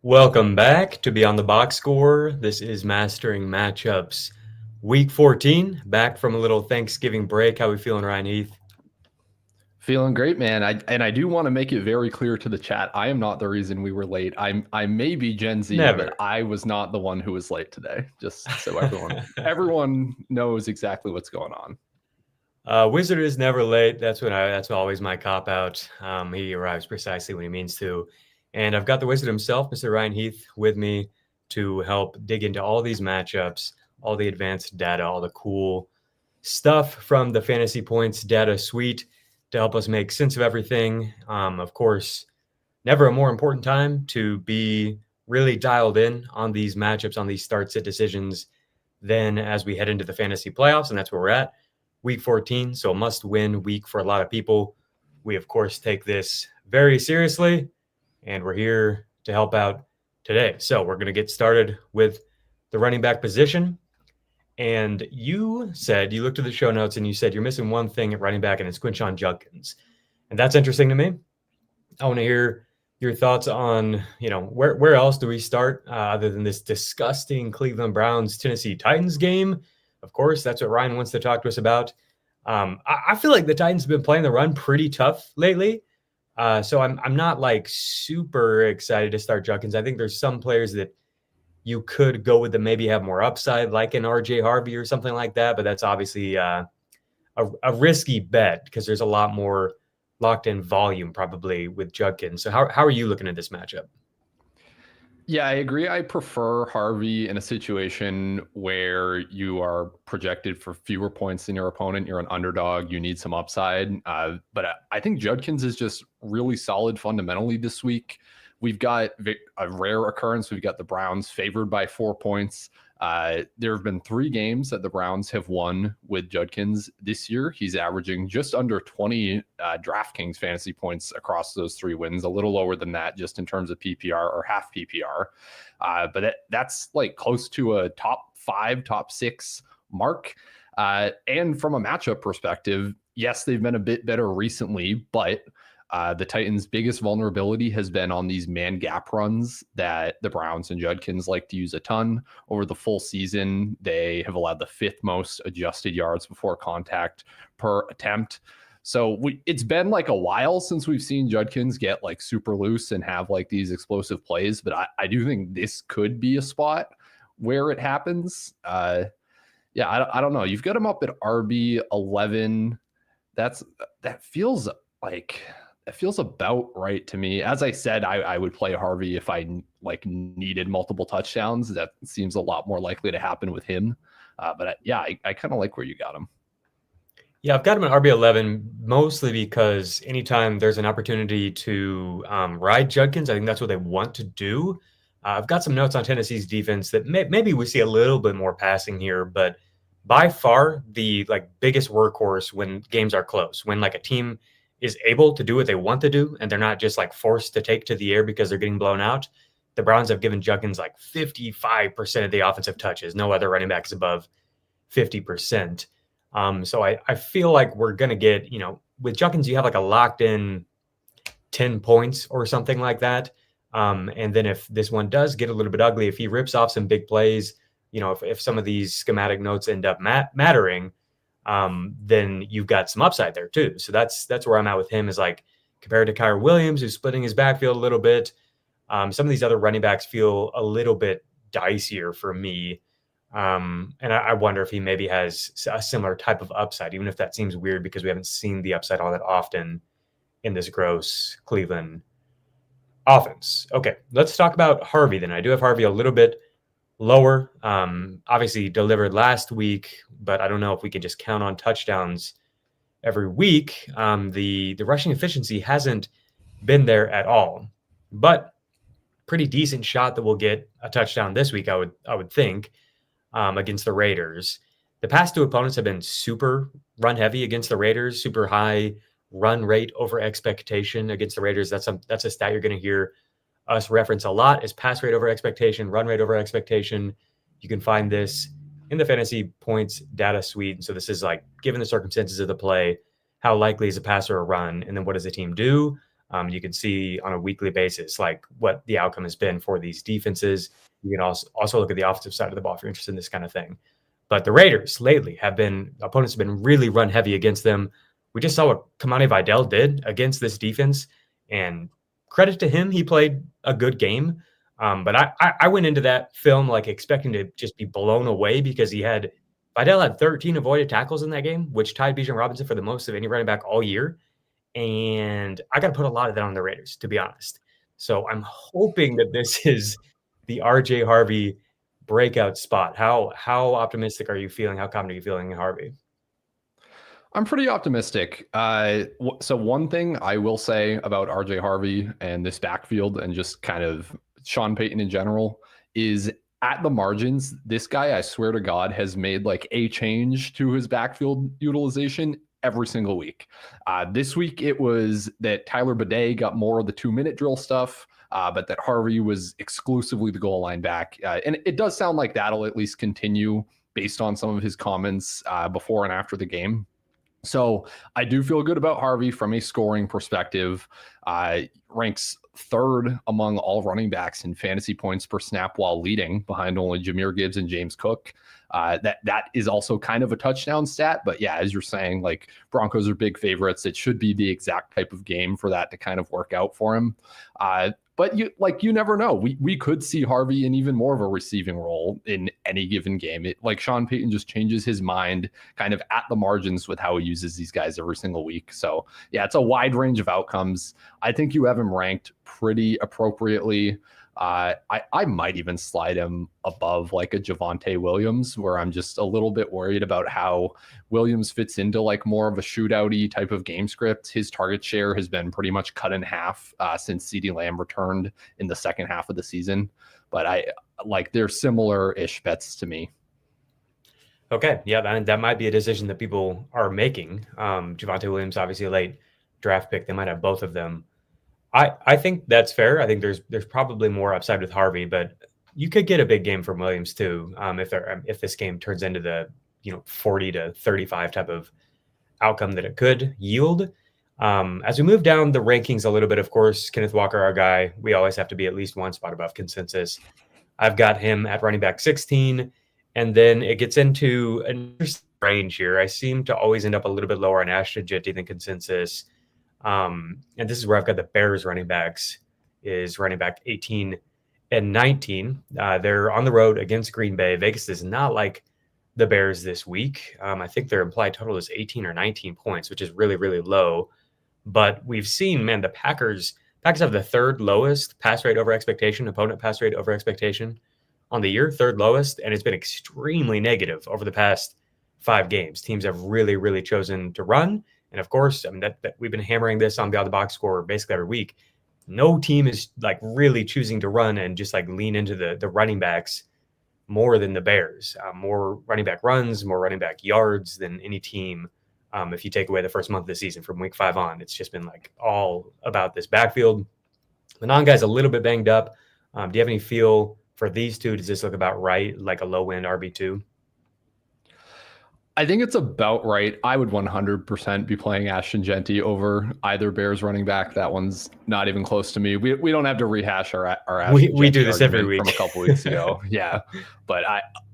Welcome back to Beyond the Box Score. This is Mastering Matchups Week 14, back from a little Thanksgiving break. How we feeling, Ryan Heath? Feeling great, man. I do want to make it very clear to the chat. I am not the reason we were late. I may be Gen Z, Never. but I was not the one who was late today. Just so everyone knows exactly what's going on. Wizard is never late. That's always my cop out. He arrives precisely when he means to. And I've got the Wizard himself, Mr. Ryan Heath, with me to help dig into all these matchups, all the advanced data, all the cool stuff from the Fantasy Points data suite to help us make sense of everything. Of course, never a more important time to be really dialed in on these matchups, on these start-sit decisions than as we head into the fantasy playoffs, and that's where we're at. Week 14, so a must-win week for a lot of people. We, of course, take this very seriously, and we're here to help out today. So we're going to get started with the running back position. And you said, you looked at the show notes and you said you're missing one thing at running back, and it's Quinshon Judkins. And that's interesting to me. I want to hear your thoughts on, where else do we start other than this disgusting Cleveland Browns Tennessee Titans game? Of course, that's what Ryan wants to talk to us about. I feel like the Titans have been playing the run pretty tough lately. So I'm not like super excited to start Judkins. I think there's some players that you could go with that maybe have more upside, like an RJ Harvey or something like that. But that's obviously a risky bet because there's a lot more locked in volume probably with Judkins. So how are you looking at this matchup? Yeah, I agree. I prefer Harvey in a situation where you are projected for fewer points than your opponent. You're an underdog. You need some upside. But I think Judkins is just really solid fundamentally this week. We've got a rare occurrence. We've got the Browns favored by 4 points. There have been 3 games that the Browns have won with Judkins this year. He's averaging just under 20 DraftKings fantasy points across those 3 wins, a little lower than that just in terms of PPR or half PPR. But that's like close to a top 5, top 6 mark. And from a matchup perspective, yes, they've been a bit better recently, but the Titans' biggest vulnerability has been on these man gap runs that the Browns and Judkins like to use a ton. Over the full season, they have allowed the 5th most adjusted yards before contact per attempt. So it's been like a while since we've seen Judkins get like super loose and have like these explosive plays, but I do think this could be a spot where it happens. I don't know. You've got him up at RB 11. That feels about right to me. As I said, I would play Harvey if I needed multiple touchdowns. That seems a lot more likely to happen with him. But I kind of like where you got him. Yeah, I've got him at RB 11 mostly because anytime there's an opportunity to ride Judkins, I think that's what they want to do. I've got some notes on Tennessee's defense that maybe we see a little bit more passing here, but by far the biggest workhorse when games are close, when a team is able to do what they want to do, and they're not just forced to take to the air because they're getting blown out. The Browns have given Judkins 55% of the offensive touches. No other running back is above 50%. So I feel like we're going to get, with Judkins, you have a locked in 10 points or something like that. And then if this one does get a little bit ugly, if he rips off some big plays, if some of these schematic notes end up mattering, then you've got some upside there too. So that's where I'm at with him, is compared to Kyren Williams, who's splitting his backfield a little bit. Some of these other running backs feel a little bit dicier for me. And I wonder if he maybe has a similar type of upside, even if that seems weird because we haven't seen the upside all that often in this gross Cleveland offense. Okay, let's talk about Harvey then. I do have Harvey a little bit lower. Obviously delivered last week, but I don't know if we can just count on touchdowns every week. The rushing efficiency hasn't been there at all, but pretty decent shot that we'll get a touchdown this week, I would think, against the Raiders. The past 2 opponents have been super run heavy against the Raiders, super high run rate over expectation against the Raiders. That's a stat you're going to hear us reference a lot, is pass rate over expectation, run rate over expectation. You can find this in the fantasy points data suite. So this is given the circumstances of the play, how likely is a pass or a run, and then what does the team do? You can see on a weekly basis like what the outcome has been for these defenses. You can also look at the offensive side of the ball if you're interested in this kind of thing. But the Raiders lately opponents have been really run heavy against them. We just saw what Kamani Vidal did against this defense, and credit to him, he played a good game. But I went into that film like expecting to just be blown away because Vidal had 13 avoided tackles in that game, which tied Bijan Robinson for the most of any running back all year. And I got to put a lot of that on the Raiders, to be honest. So I'm hoping that this is the RJ Harvey breakout spot. How optimistic are you feeling? How confident are you feeling in Harvey? I'm pretty optimistic. So one thing I will say about RJ Harvey and this backfield and just kind of Sean Payton in general is at the margins, this guy, I swear to God, has made like a change to his backfield utilization every single week. This week, it was that Tyler Bidet got more of the 2-minute drill stuff, but that Harvey was exclusively the goal line back. And it does sound like that'll at least continue based on some of his comments before and after the game. So I do feel good about Harvey from a scoring perspective. Ranks third among all running backs in fantasy points per snap while leading behind only Jahmyr Gibbs and James Cook. That is also kind of a touchdown stat. But yeah, as you're saying, like Broncos are big favorites. It should be the exact type of game for that to kind of work out for him. But you never know. We could see Harvey in even more of a receiving role in any given game. Like Sean Payton just changes his mind kind of at the margins with how he uses these guys every single week. So yeah, it's a wide range of outcomes. I think you have him ranked pretty appropriately. I might even slide him above like a Javonte Williams, where I'm just a little bit worried about how Williams fits into like more of a shootout-y type of game script. His target share has been pretty much cut in half since CeeDee Lamb returned in the second half of the season. But they're similar-ish bets to me. Okay, yeah, that might be a decision that people are making. Javonte Williams, obviously a late draft pick. They might have both of them. I think that's fair. I think there's probably more upside with Harvey, but you could get a big game from Williams too if this game turns into the 40 to 35 type of outcome that it could yield. As we move down the rankings a little bit, of course, Kenneth Walker, our guy, we always have to be at least one spot above consensus. I've got him at running back 16, and then it gets into a range here. I seem to always end up a little bit lower on Ashton Jeanty than consensus. And this is where I've got the Bears running backs is running back 18 and 19. They're on the road against Green Bay. Vegas is not like the Bears this week. I think their implied total is 18 or 19 points, which is really, really low. But we've seen, man, the Packers have the third lowest pass rate over expectation, opponent pass rate over expectation on the year, third lowest. And it's been extremely negative over the past 5 games. Teams have really, really chosen to run. And of course, I mean that we've been hammering this on Beyond the Box Score basically every week. No team is like really choosing to run and just like lean into the running backs more than the Bears. More running back runs, more running back yards than any team. If you take away the first month of the season from week 5 on, it's just been like all about this backfield. The non-guy's a little bit banged up. Do you have any feel for these two? Does this look about right, like a low-end RB2? I think it's about right. I would 100% be playing Ashton Jeanty over either Bears running back. That one's not even close to me. We don't have to rehash our Ashton we do this every week from a couple weeks ago. Yeah, but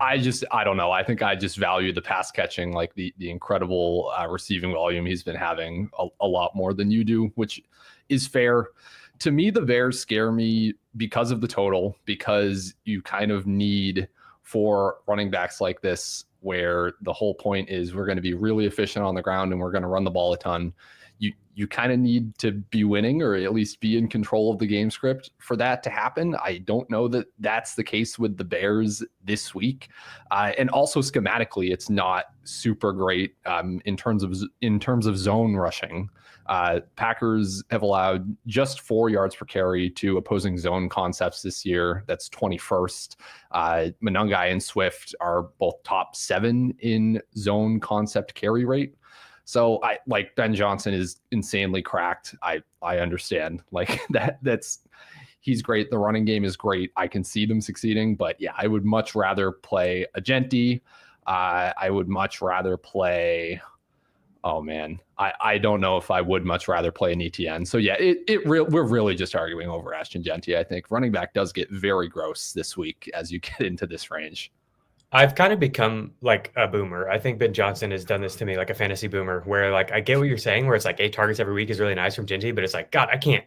I don't know. I think I just value the pass catching, like the incredible receiving volume he's been having a lot more than you do, which is fair. To me, the Bears scare me because of the total, because you kind of need for running backs like this, where the whole point is we're going to be really efficient on the ground and we're going to run the ball a ton. You kind of need to be winning or at least be in control of the game script for that to happen. I don't know that that's the case with the Bears this week. And also schematically, it's not super great in terms of zone rushing. Packers have allowed just 4 yards per carry to opposing zone concepts this year. That's 21st. Monangai and Swift are both top 7 in zone concept carry rate. So Ben Johnson is insanely cracked. I understand like he's great. The running game is great. I can see them succeeding, but yeah, I would much rather play a Jeanty. I would much rather play Oh man, I don't know if I would much rather play an ETN. So yeah, we're really just arguing over Ashton Genty. I think running back does get very gross this week as you get into this range. I've kind of become like a boomer. I think Ben Johnson has done this to me, like a fantasy boomer, where like I get what you're saying, where it's like 8 targets every week is really nice from Ginty, but it's like, God, I can't.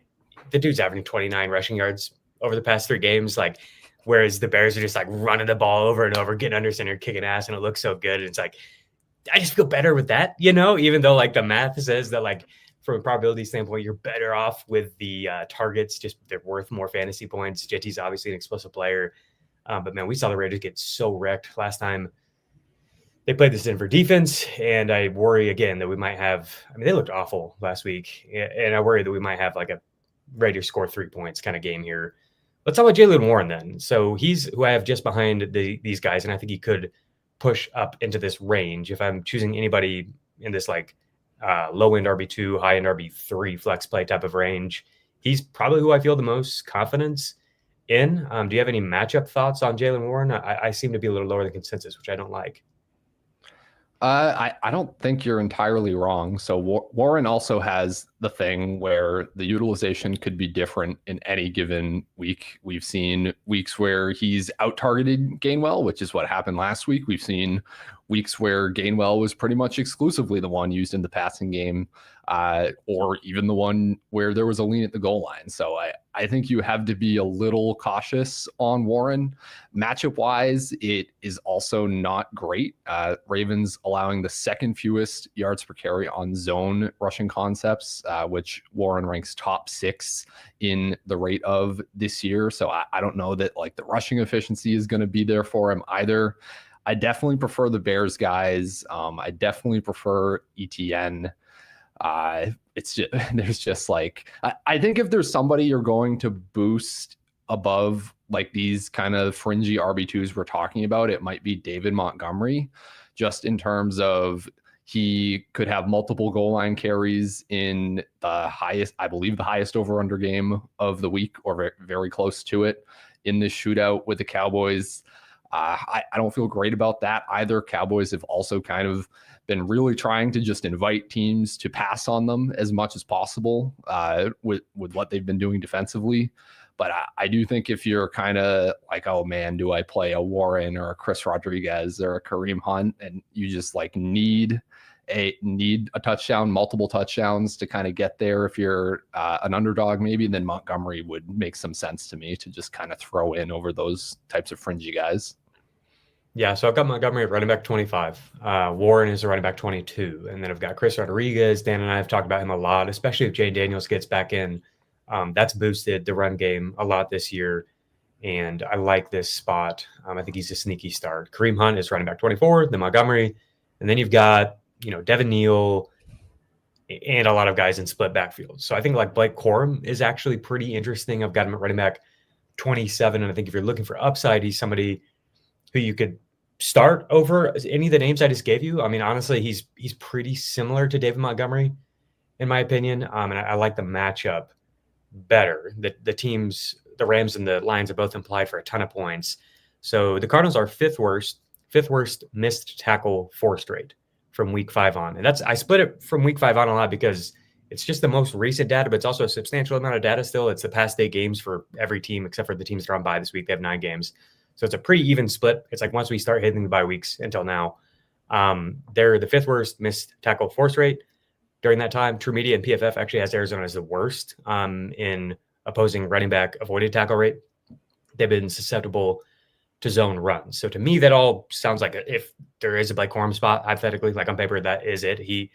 The dude's averaging 29 rushing yards over the past 3 games. Like, whereas the Bears are just like running the ball over and over, getting under center, kicking ass, and it looks so good. And it's like, I just feel better with that, even though like the math says that like from a probability standpoint, you're better off with the targets, just they're worth more fantasy points. Ginty's obviously an explosive player. But man, we saw the Raiders get so wrecked last time they played this Denver defense, and I worry again that we might have. I mean, they looked awful last week, and I worry that we might have like a Raiders score 3 points kind of game here. Let's talk about Jaylen Warren then. So he's who I have just behind these guys, and I think he could push up into this range if I'm choosing anybody in this like low end RB2, high end RB3 flex play type of range. He's probably who I feel the most confidence in. Do you have any matchup thoughts on Jaylen Warren? I seem to be a little lower than consensus, which I don't like. I don't think you're entirely wrong. So Warren also has the thing where the utilization could be different in any given week. We've seen weeks where he's out-targeted Gainwell, which is what happened last week. We've seen weeks where Gainwell was pretty much exclusively the one used in the passing game, or even the one where there was a lean at the goal line. So I think you have to be a little cautious on Warren. Matchup-wise, it is also not great. Ravens allowing the second fewest yards per carry on zone rushing concepts, which Warren ranks top 6 in the rate of this year. So I don't know that like the rushing efficiency is going to be there for him either. I definitely prefer the Bears guys. I definitely prefer ETN. It's just, there's just like, I think if there's somebody you're going to boost above like these kind of fringy RB2s we're talking about, it might be David Montgomery, just in terms of he could have multiple goal line carries in the highest, I believe the highest over under game of the week, or very, very close to it in this shootout with the Cowboys. I don't feel great about that either. Cowboys have also kind of been really trying to just invite teams to pass on them as much as possible with what they've been doing defensively. But I do think if you're kind of like, oh man, do I play a Warren or a Chris Rodriguez or a Kareem Hunt, and you just like need a touchdown, multiple touchdowns to kind of get there. If you're an underdog, maybe, then Montgomery would make some sense to me to just kind of throw in over those types of fringy guys. Yeah, so I've got Montgomery at running back 25. Warren is a running back 22. And then I've got Chris Rodriguez. Dan and I have talked about him a lot, especially if Jay Daniels gets back in. That's boosted the run game a lot this year. And I like this spot. I think he's a sneaky start. Kareem Hunt is running back 24, then Montgomery. And then you've got, Devin Neal and a lot of guys in split backfield. So I think like Blake Corum is actually pretty interesting. I've got him at running back 27. And I think if you're looking for upside, he's somebody who you could start over any of the names I just gave you. I mean, honestly, he's pretty similar to David Montgomery, in my opinion. And I like the matchup better. The teams, the Rams and the Lions are both implied for a ton of points. So the Cardinals are fifth worst missed tackle forced rate from week 5 on. And I split it from week 5 on a lot because it's just the most recent data, but it's also a substantial amount of data still. It's the past 8 games for every team except for the teams that are on bye this week. They have 9 games. So it's a pretty even split. It's like once we start hitting the bye weeks until now, they're the 5th worst missed tackle force rate during that time. True Media and PFF actually has Arizona as the worst in opposing running back avoided tackle rate. They've been susceptible to zone runs. So to me, that all sounds like if there is a Blake Corum spot, hypothetically, like on paper, that is it. He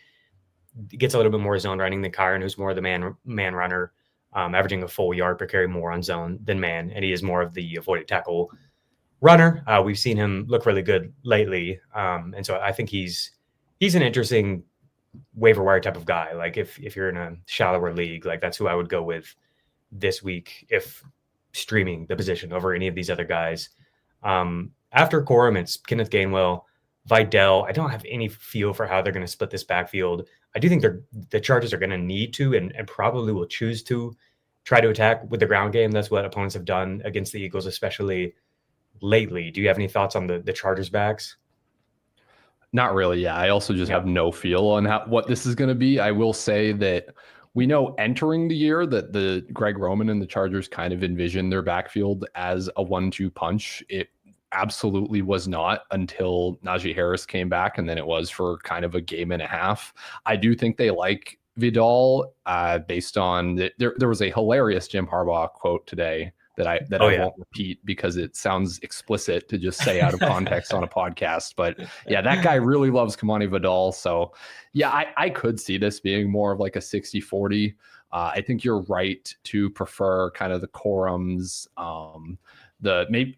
gets a little bit more zone running than Kyron, who's more the man runner, averaging a full yard per carry more on zone than man, and he is more of the avoided tackle runner. We've seen him look really good lately. And so I think he's an interesting waiver wire type of guy. Like if you're in a shallower league, like that's who I would go with this week if streaming the position over any of these other guys. After Corum, it's Kenneth Gainwell, Vidal. I don't have any feel for how they're going to split this backfield. I do think the Chargers are going to need to and probably will choose to try to attack with the ground game. That's what opponents have done against the Eagles, especially lately. Do you have any thoughts on the Chargers backs? Not really. Yeah. I also just Yeah. have no feel on what this is going to be. I will say that we know entering the year that the Greg Roman and the Chargers kind of envisioned their backfield as a 1-2 punch. It absolutely was not until Najee Harris came back, and then it was for kind of a game and a half. I do think they like Vidal based on there was a hilarious Jim Harbaugh quote today that Oh, I yeah. won't repeat because it sounds explicit to just say out of context on a podcast. But yeah, that guy really loves Kamani Vidal. So yeah, I could see this being more of like a 60-40. I think you're right to prefer kind of the Corums.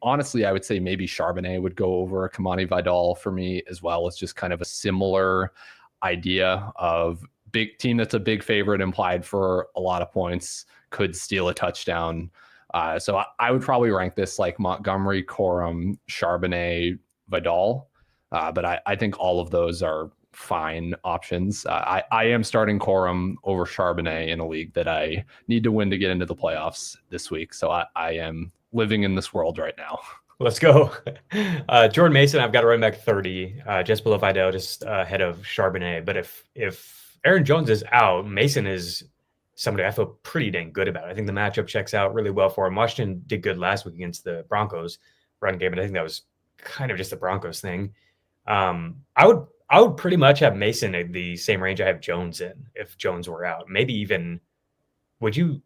Honestly, I would say maybe Charbonnet would go over a Kamani Vidal for me as well. It's just kind of a similar idea of big team that's a big favorite implied for a lot of points, could steal a touchdown. So I would probably rank this like Montgomery, Corum, Charbonnet, Vidal. But I think all of those are fine options. I am starting Corum over Charbonnet in a league that I need to win to get into the playoffs this week. So I am living in this world right now. Let's go. Jordan Mason, I've got a running back 30, just below Vidal, just ahead of Charbonnet. But if Aaron Jones is out, Mason is somebody I feel pretty dang good about. I think the matchup checks out really well for him. Washington did good last week against the Broncos run game, but I think that was kind of just the Broncos thing. I would pretty much have Mason in the same range I have Jones in if Jones were out. Maybe even would you?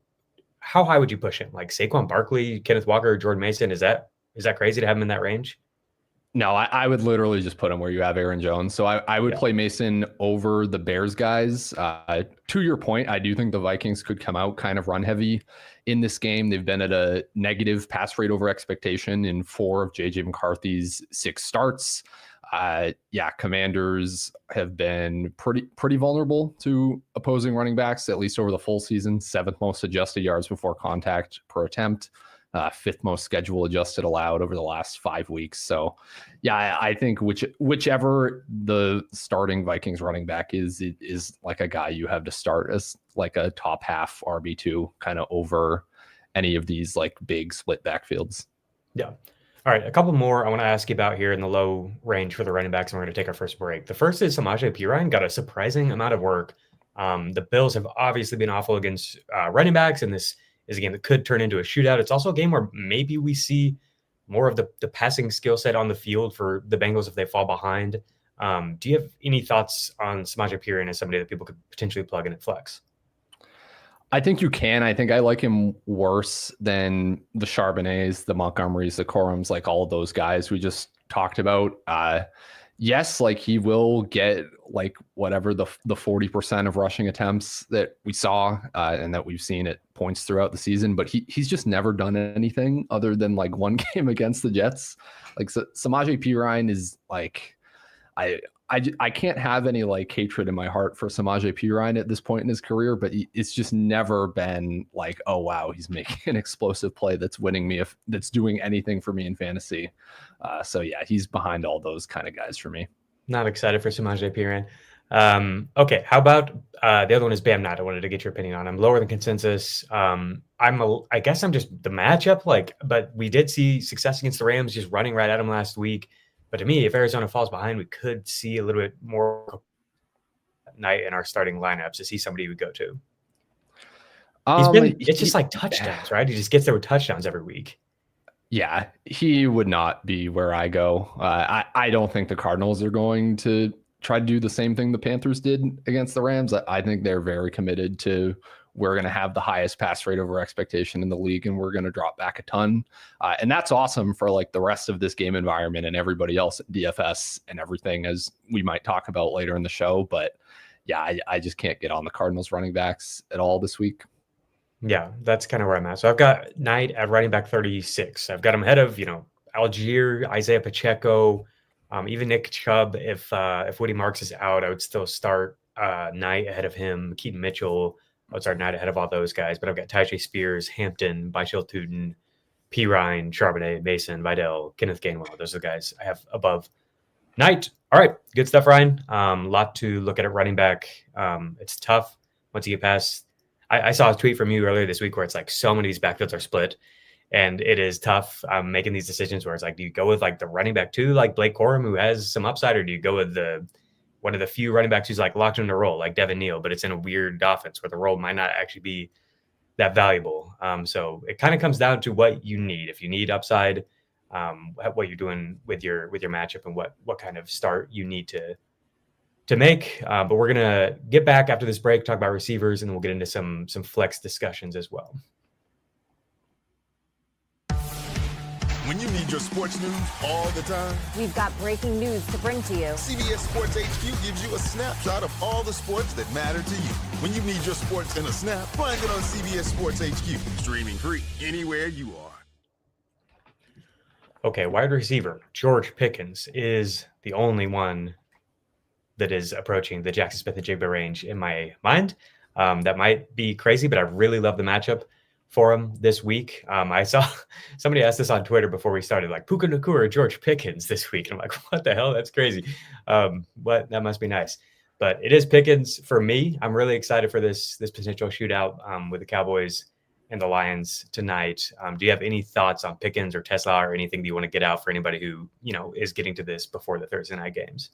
How high would you push him? Like Saquon Barkley, Kenneth Walker, Jordan Mason? Is that crazy to have him in that range? No, I would literally just put him where you have Aaron Jones. So I would play Mason over the Bears guys. To your point, I do think the Vikings could come out kind of run heavy in this game. They've been at a negative pass rate over expectation in 4 of JJ McCarthy's 6 starts. Commanders have been pretty vulnerable to opposing running backs, at least over the full season. 7th most adjusted yards before contact per attempt. 5th most schedule adjusted allowed over the last 5 weeks. So yeah, I think whichever the starting Vikings running back is like a guy you have to start as like a top half RB2 kind of over any of these like big split backfields. Yeah. All right, a couple more I want to ask you about here in the low range for the running backs, and we're going to take our first break. The first is Samaje Perine got a surprising amount of work. The Bills have obviously been awful against running backs, and this is a game that could turn into a shootout. It's also a game where maybe we see more of the passing skill set on the field for the Bengals if they fall behind. Do you have any thoughts on Samaje Perine as somebody that people could potentially plug in at flex? I think you can. I think I like him worse than the Charbonnets, the Montgomerys, the Corums, like all of those guys we just talked about. Yes, like he will get like whatever the 40% of rushing attempts that we saw and that we've seen at points throughout the season, but he's just never done anything other than like one game against the Jets. Like Samaje Perine is like, I can't have any like hatred in my heart for Samaje Perine at this point in his career, but it's just never been like, oh wow, he's making an explosive play that's winning me, if that's doing anything for me in fantasy. So yeah, he's behind all those kind of guys for me. Not excited for Samaje Perine. Okay, how about the other one is Bam Knight. I wanted to get your opinion on him. Lower than consensus. I guess I'm just the matchup, but we did see success against the Rams just running right at him last week. But to me, if Arizona falls behind, we could see a little bit more Knight in our starting lineups. Is he somebody you would go to? It's just like touchdowns, right? He just gets there with touchdowns every week. Yeah, he would not be where I go. I don't think the Cardinals are going to try to do the same thing the Panthers did against the Rams. I think they're very committed to, we're going to have the highest pass rate over expectation in the league, and we're going to drop back a ton. And that's awesome for like the rest of this game environment and everybody else at DFS and everything, as we might talk about later in the show. But yeah, I just can't get on the Cardinals running backs at all this week. Yeah, that's kind of where I'm at. So I've got Knight at running back 36. I've got him ahead of, Algier, Isaiah Pacheco, even Nick Chubb. If Woody Marks is out, I would still start Knight ahead of him. Keaton Mitchell, I would start Knight ahead of all those guys. But I've got Tyjae Spears, Hampton, Bychell Tootin, Perine, Charbonnet, Mason, Vidal, Kenneth Gainwell. Those are the guys I have above Knight. All right, good stuff, Ryan. Lot to look at running back. It's tough once you get past. I saw a tweet from you earlier this week where it's like so many of these backfields are split. And it is tough making these decisions where it's like, do you go with like the running back 2, like Blake Corum, who has some upside, or do you go with one of the few running backs who's like locked in a role, like Devin Neal, but it's in a weird offense where the role might not actually be that valuable. So it kind of comes down to what you need. If you need upside, what you're doing with your matchup, and what kind of start you need to make. But we're gonna get back after this break, talk about receivers, and then we'll get into some flex discussions as well. When you need your sports news all the time, we've got breaking news to bring to you. CBS Sports HQ gives you a snapshot of all the sports that matter to you. When you need your sports in a snap, find it on CBS Sports HQ, streaming free anywhere you are. Okay, wide receiver George Pickens is the only one that is approaching the Jackson Smith-Njigba range in my mind. That might be crazy, but I really love the matchup for him this week. I saw somebody asked this on Twitter before we started, like Puka Nacua or George Pickens this week. And I'm like, what the hell? That's crazy. But that must be nice. But it is Pickens for me. I'm really excited for this potential shootout with the Cowboys and the Lions tonight. Do you have any thoughts on Pickens or Tesla or anything that you want to get out for anybody who, is getting to this before the Thursday night games?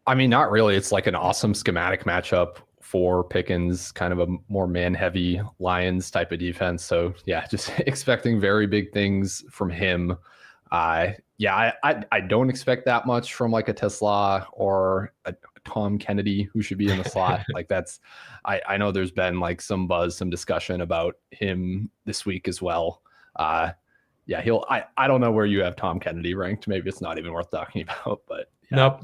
I mean, not really. It's like an awesome schematic matchup for Pickens, kind of a more man-heavy Lions type of defense. So, yeah, just expecting very big things from him. I don't expect that much from like a Tesla or a Tom Kennedy, who should be in the slot. Like that's, I know there's been like some buzz, some discussion about him this week as well. I don't know where you have Tom Kennedy ranked. Maybe it's not even worth talking about, but yeah. Nope.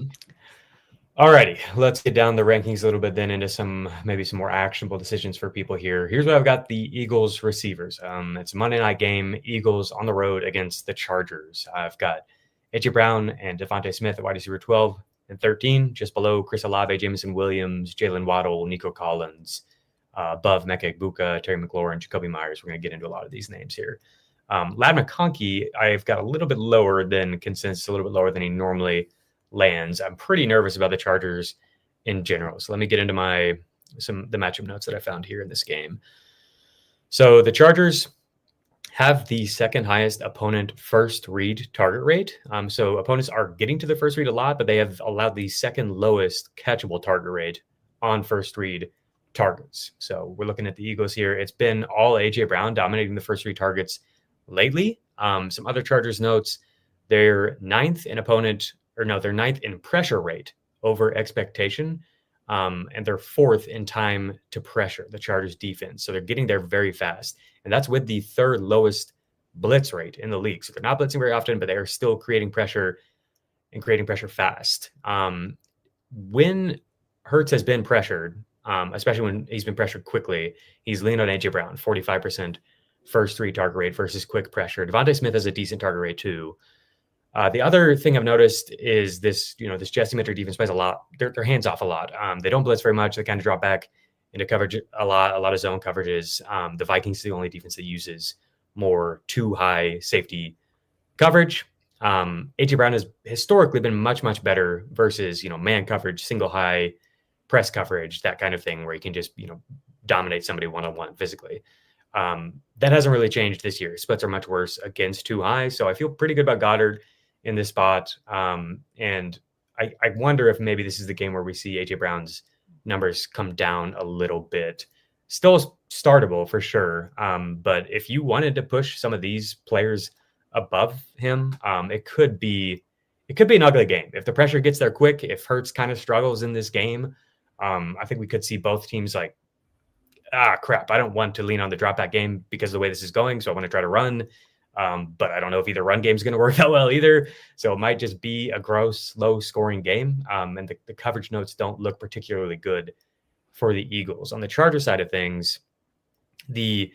Alrighty, let's get down the rankings a little bit then into maybe some more actionable decisions for people here. Here's what I've got: the Eagles receivers. It's a Monday night game. Eagles on the road against the Chargers. I've got A.J. Brown and Devontae Smith at wide receiver 12 and 13, just below Chris Olave, Jameson Williams, Jalen Waddle, Nico Collins, above Mekhi Egbuka, Terry McLaurin, Jacoby Myers. We're going to get into a lot of these names here. Ladd McConkey, I've got a little bit lower than consensus, a little bit lower than he normally lands. I'm pretty nervous about the Chargers in general. So let me get into the matchup notes that I found here in this game. So the Chargers have the second highest opponent first read target rate. So opponents are getting to the first read a lot, but they have allowed the second lowest catchable target rate on first read targets. So we're looking at the Eagles here. It's been all A.J. Brown dominating the first read targets lately. Some other Chargers notes: they're ninth in pressure rate over expectation. And they're fourth in time to pressure, the Chargers defense. So they're getting there very fast. And that's with the third lowest blitz rate in the league. So they're not blitzing very often, but they are still creating pressure and creating pressure fast. When Hurts has been pressured, especially when he's been pressured quickly, he's leaned on A.J. Brown, 45% first read target rate versus quick pressure. Devontae Smith has a decent target rate too. The other thing I've noticed is this Jesse Minter defense plays a lot. They're hands off a lot. They don't blitz very much. They kind of drop back into coverage a lot of zone coverages. The Vikings are the only defense that uses more too high safety coverage. A.J. Brown has historically been much, much better versus, man coverage, single high press coverage, that kind of thing where you can just, dominate somebody one-on-one physically. That hasn't really changed this year. Splits are much worse against too high. So I feel pretty good about Goddard in this spot. And I wonder if maybe this is the game where we see A.J. Brown's numbers come down a little bit. Still startable for sure. But if you wanted to push some of these players above him, it could be an ugly game. If the pressure gets there quick, if Hurts kind of struggles in this game, I think we could see both teams like, crap, I don't want to lean on the drop back game because of the way this is going. So I want to try to run. But I don't know if either run game is going to work that well either. So it might just be a gross, low scoring game. And the coverage notes don't look particularly good for the Eagles. On the Charger side of things, the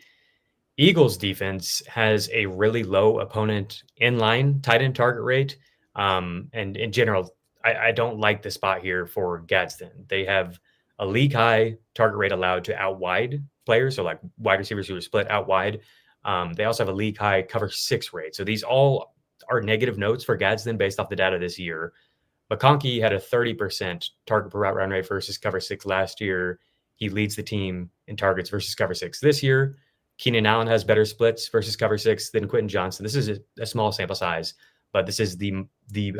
Eagles defense has a really low opponent inline tight end target rate. And in general, I don't like the spot here for Gadsden. They have a league high target rate allowed to out wide players. So like wide receivers who are split out wide. They also have a league high cover 6 rate. So these all are negative notes for Gadsden based off the data this year. McConkey had a 30% target per route run rate versus cover 6 last year. He leads the team in targets versus cover 6 this year. Keenan Allen has better splits versus cover 6 than Quentin Johnson. This is a small sample size, but this is the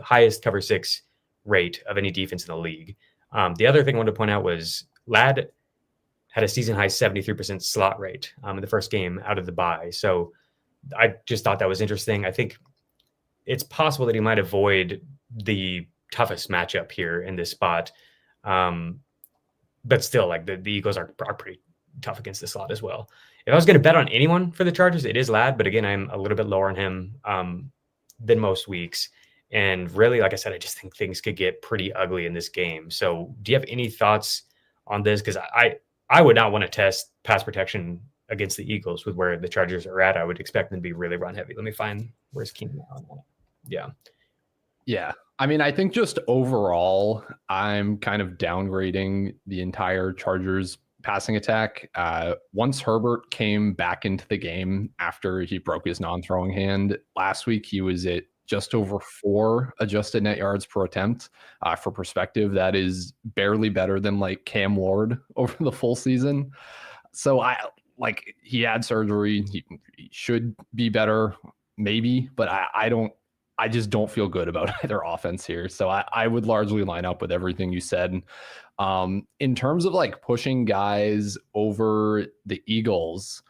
highest cover 6 rate of any defense in the league. The other thing I wanted to point out was Ladd had a season high 73% slot rate in the first game out of the bye. So I just thought that was interesting. I think it's possible that he might avoid the toughest matchup here in this spot. But still, like the Eagles are pretty tough against the slot as well. If I was going to bet on anyone for the Chargers, it is Ladd. But again, I'm a little bit lower on him than most weeks. And really, like I said, I just think things could get pretty ugly in this game. So do you have any thoughts on this? Because I would not want to test pass protection against the Eagles with where the Chargers are at. I would expect them to be really run heavy. Let me find where's Keenan Allen. Yeah. Yeah. I mean, I think just overall, I'm kind of downgrading the entire Chargers passing attack. Once Herbert came back into the game after he broke his non-throwing hand last week, he was at just over 4 adjusted net yards per attempt. For perspective, that is barely better than like Cam Ward over the full season. So he had surgery. He should be better, maybe, but I just don't feel good about either offense here. So I would largely line up with everything you said. In terms of like pushing guys over the Eagles,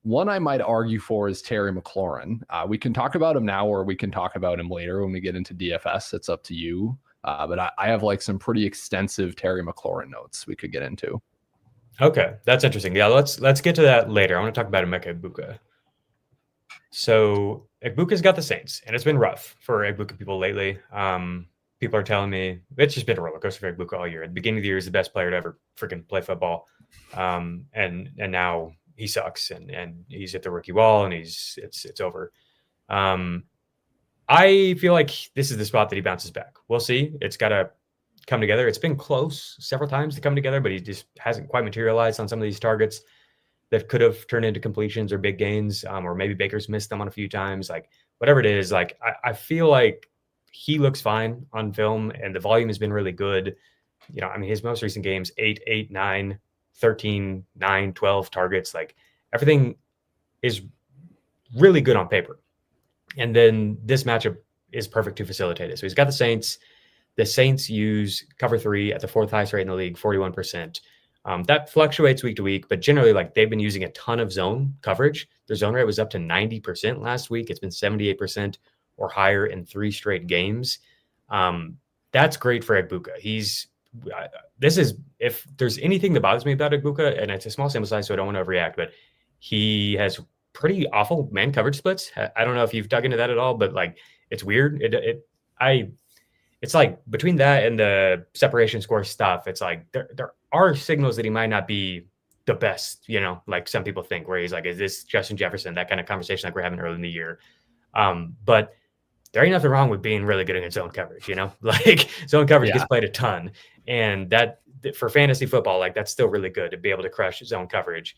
one I might argue for is Terry McLaurin. We can talk about him now, or we can talk about him later when we get into DFS. It's up to you. But I have like some pretty extensive Terry McLaurin notes we could get into. Okay, that's interesting. Yeah, let's get to that later. I want to talk about Emeka Egbuka. So Egbuka's got the Saints, and it's been rough for Egbuka people lately. People are telling me it's just been a roller coaster for Egbuka all year. At the beginning of the year, he's the best player to ever freaking play football, and now he sucks, and he's at the rookie wall, and it's over. I feel like this is the spot that he bounces back. We'll see. It's got to come together. It's been close several times to come together, but he just hasn't quite materialized on some of these targets that could have turned into completions or big gains, or maybe Baker's missed them on a few times. Like whatever it is, like I feel like he looks fine on film, and the volume has been really good. You know, I mean, his most recent games, 8, 8, 9, 13, 9, 12 targets, like everything is really good on paper. And then this matchup is perfect to facilitate it. So he's got the Saints. The Saints use cover 3 at the 4th highest rate in the league, 41%. That fluctuates week to week, but generally, like they've been using a ton of zone coverage. Their zone rate was up to 90% last week. It's been 78% or higher in 3 straight games. That's great for Egbuka. If there's anything that bothers me about Egbuka, and it's a small sample size, so I don't want to overreact, but he has pretty awful man coverage splits. I don't know if you've dug into that at all, but like it's weird. It's like between that and the separation score stuff, it's like there are signals that he might not be the best, you know, like some people think, where he's like, is this Justin Jefferson? That kind of conversation like we're having early in the year. But there ain't nothing wrong with being really good against zone coverage, you know, like zone coverage gets played a ton. And that for fantasy football, like that's still really good to be able to crush zone coverage.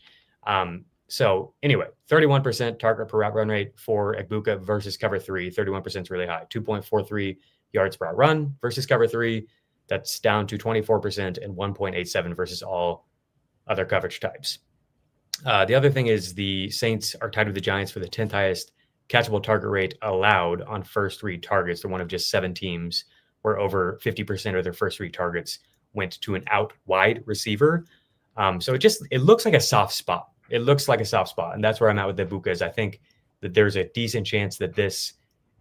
So anyway, 31% target per route run rate for Egbuka versus cover 3. 31% is really high. 2.43 yards per route run versus cover 3. That's down to 24% and 1.87 versus all other coverage types. The other thing is the Saints are tied with the Giants for the 10th highest catchable target rate allowed on first read targets. They're one of just 7 teams where over 50% of their first read targets went to an out wide receiver. So it looks like a soft spot. It looks like a soft spot. And that's where I'm at with Egbuka, is I think that there's a decent chance that this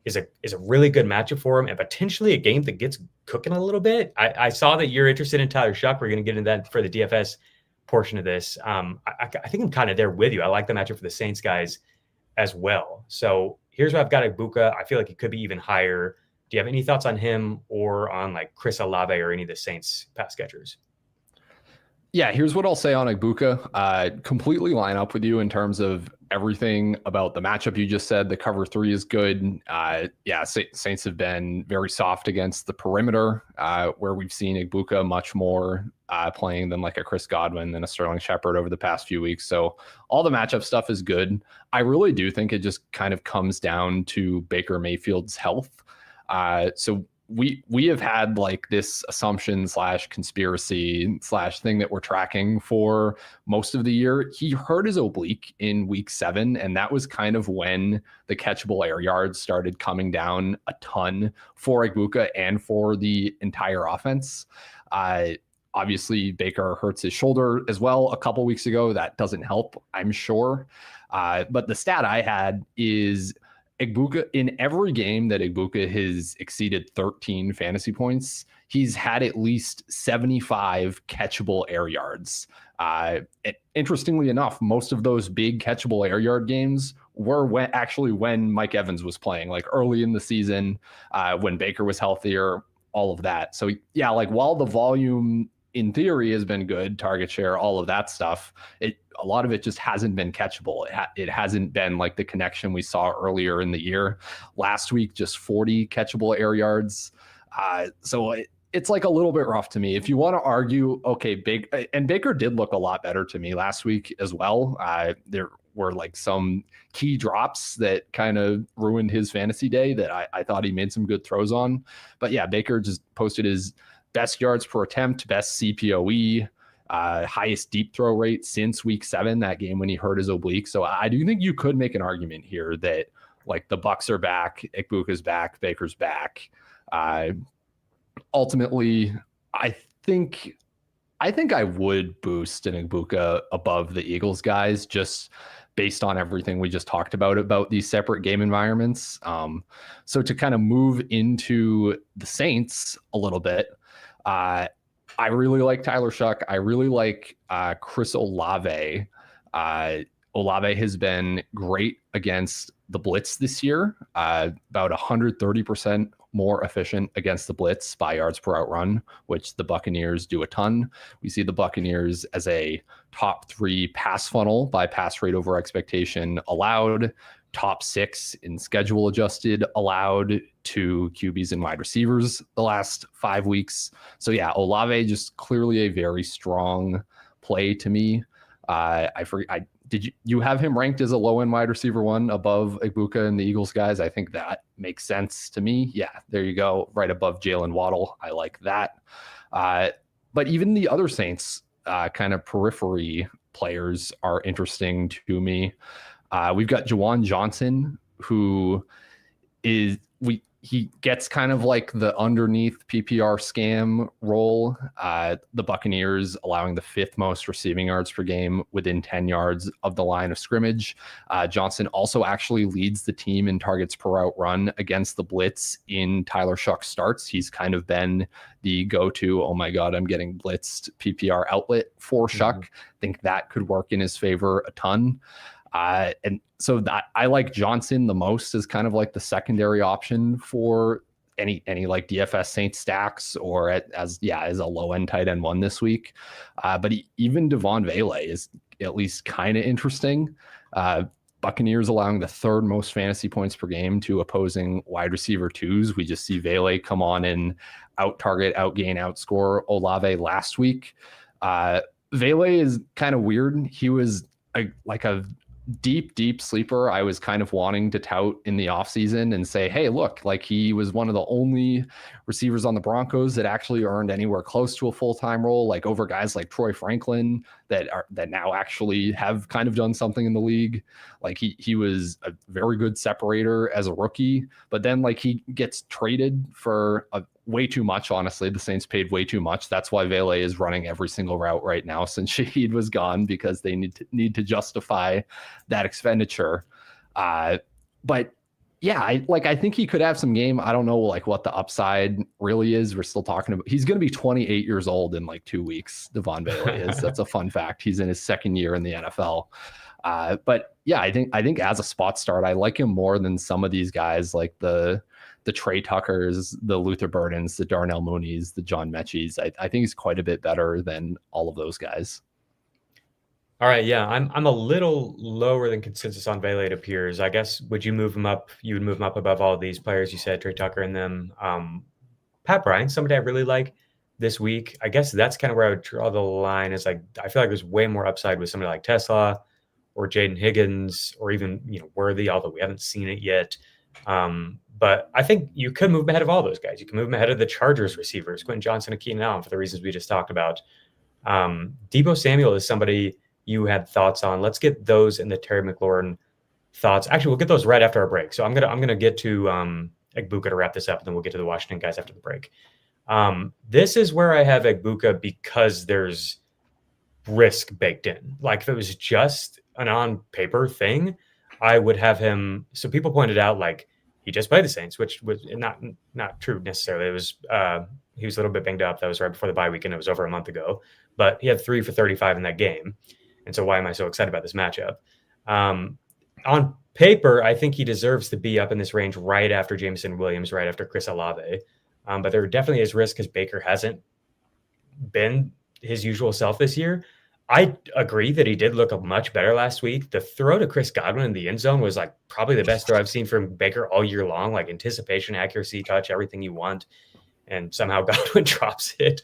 is a really good matchup for him, and potentially a game that gets cooking a little bit. I saw that you're interested in Tyler Shuck. We're going to get into that for the DFS portion of this. I think I'm kind of there with you. I like the matchup for the Saints guys as well. So here's where I've got Egbuka. I feel like it could be even higher. Do you have any thoughts on him or on like Chris Olave or any of the Saints pass catchers? Yeah, here's what I'll say on Egbuka. Completely line up with you in terms of everything about the matchup you just said. The cover 3 is good. Saints have been very soft against the perimeter, where we've seen Egbuka much more playing than like a Chris Godwin than a Sterling Shepard over the past few weeks. So all the matchup stuff is good. I really do think it just kind of comes down to Baker Mayfield's health. So we have had like this assumption / conspiracy / thing that we're tracking for most of the year. He hurt his oblique in week 7, and that was kind of when the catchable air yards started coming down a ton for Igbokwe and for the entire offense. Obviously, Baker hurts his shoulder as well a couple weeks ago. That doesn't help, I'm sure. But the stat I had is Igbokwe, in every game that Igbokwe has exceeded 13 fantasy points, he's had at least 75 catchable air yards. Interestingly enough, most of those big catchable air yard games were when Mike Evans was playing, like early in the season, when Baker was healthier, all of that. So yeah, like while the volume in theory has been good, target share, all of that stuff, a lot of it just hasn't been catchable. It hasn't been like the connection we saw earlier in the year. Last week, just 40 catchable air yards. So it's like a little bit rough to me. If you want to argue, okay, Baker did look a lot better to me last week as well. There were like some key drops that kind of ruined his fantasy day that I thought he made some good throws on. But yeah, Baker just posted his best yards per attempt, best CPOE, highest deep throw rate since week 7, that game when he hurt his oblique. So I do think you could make an argument here that like the Bucks are back, Igbokwe's back, Baker's back. Ultimately, I think I would boost an Igbokwe above the Eagles guys just based on everything we just talked about these separate game environments. So to kind of move into the Saints a little bit, I really like Tyler Shuck. I really like Chris Olave. Olave has been great against the blitz this year, about 130% more efficient against the blitz by yards per out run, which the Buccaneers do a ton. We see the Buccaneers as a top 3 pass funnel by pass rate over expectation allowed, top 6 in schedule adjusted allowed to QBs and wide receivers the last 5 weeks. So yeah, Olave just clearly a very strong play to me. Did you have him ranked as a low end wide receiver 1 above Igbokwe and the Eagles guys? I think that makes sense to me. Yeah, there you go. Right above Jalen Waddle. I like that. But even the other Saints kind of periphery players are interesting to me. We've got Juwan Johnson, who he gets kind of like the underneath PPR scam role. The Buccaneers allowing the 5th most receiving yards per game within 10 yards of the line of scrimmage. Johnson also actually leads the team in targets per route run against the blitz in Tyler Shuck starts. He's kind of been the go-to, oh my God, I'm getting blitzed PPR outlet for Shuck. I think that could work in his favor a ton. And so that I like Johnson the most as kind of like the secondary option for any like DFS Saints stacks or as a low end tight end 1 this week. But even Devon Vele is at least kind of interesting. Buccaneers allowing the 3rd most fantasy points per game to opposing wide receiver 2s. We just see Vele come on and out target, outgain, outscore Olave last week. Vele is kind of weird. He was a deep sleeper I was kind of wanting to tout in the offseason and say, hey, look, like he was one of the only receivers on the Broncos that actually earned anywhere close to a full-time role, like over guys like Troy Franklin that now actually have kind of done something in the league. Like he was a very good separator as a rookie, but then like he gets traded for way too much. Honestly, the Saints paid way too much. That's why Vele is running every single route right now since Shaheed was gone, because they need to justify that expenditure. But yeah, I think he could have some game. I don't know like what the upside really is. We're still talking about, he's going to be 28 years old in like 2 weeks. Devon Vele is. That's a fun fact. He's in his 2nd year in the NFL. But yeah, I think as a spot start, I like him more than some of these guys like the Trey Tuckers, the Luther Burdens, the Darnell Mooney's, the John Mechie's. I think he's quite a bit better than all of those guys. All right, yeah, I'm a little lower than consensus on Vele, it appears. I guess would you move him up? You would move him up above all of these players you said, Trey Tucker and them. Pat Bryant, somebody I really like this week. I guess that's kind of where I would draw the line. Is like I feel like there's way more upside with somebody like Tesla or Jaden Higgins or even Worthy, although we haven't seen it yet. But I think you could move him ahead of all those guys. You can move him ahead of the Chargers receivers, Quentin Johnson and Keenan Allen, for the reasons we just talked about. Deebo Samuel is somebody you had thoughts on. Let's get those in the Terry McLaurin thoughts. Actually, we'll get those right after our break. So I'm gonna get to Egbuka to wrap this up, and then we'll get to the Washington guys after the break. This is where I have Egbuka because there's risk baked in. Like if it was just an on paper thing, I would have him. So people pointed out like he just played the Saints, which was not true necessarily. It was he was a little bit banged up. That was right before the bye week, and it was over a month ago. But he had 3 for 35 in that game. And so why am I so excited about this matchup? On paper, I think he deserves to be up in this range right after Jameson Williams, right after Chris Olave. But there definitely is risk because Baker hasn't been his usual self this year. I agree that he did look much better last week. The throw to Chris Godwin in the end zone was like probably the best throw I've seen from Baker all year long, like anticipation, accuracy, touch, everything you want. And somehow Godwin drops it.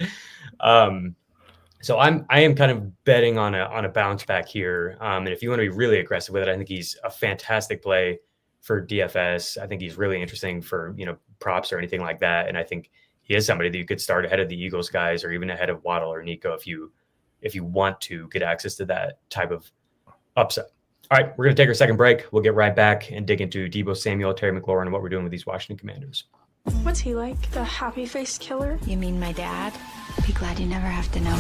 So I am kind of betting on a bounce back here. And if you want to be really aggressive with it, I think he's a fantastic play for DFS. I think he's really interesting for, props or anything like that. And I think he is somebody that you could start ahead of the Eagles guys or even ahead of Waddle or Nico if you want to get access to that type of upside. All right, we're going to take our second break. We'll get right back and dig into Deebo Samuel, Terry McLaurin, and what we're doing with these Washington Commanders. What's he like? The happy-faced killer? You mean my dad? Be glad you never have to know.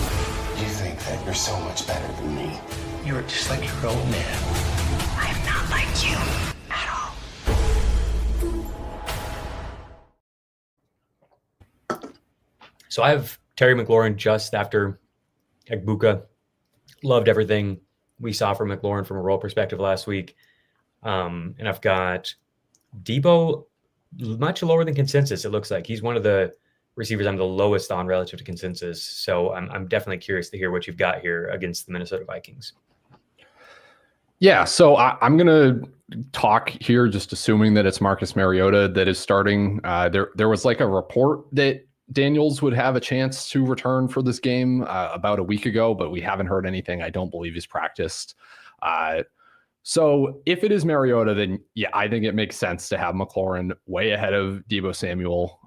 You think that you're so much better than me. You were just like your old man. I am not like you at all. So I have Terry McLaurin just after Egbuka. Loved everything we saw from McLaurin from a role perspective last week. And I've got Deebo much lower than consensus. It looks like he's one of the receivers I'm the lowest on relative to consensus. So I'm definitely curious to hear what you've got here against the Minnesota Vikings. Yeah, so I'm going to talk here just assuming that it's Marcus Mariota that is starting. There was like a report that Daniels would have a chance to return for this game about a week ago, but we haven't heard anything. I don't believe he's practiced. So if it is Mariota, then yeah, I think it makes sense to have McLaurin way ahead of Deebo Samuel.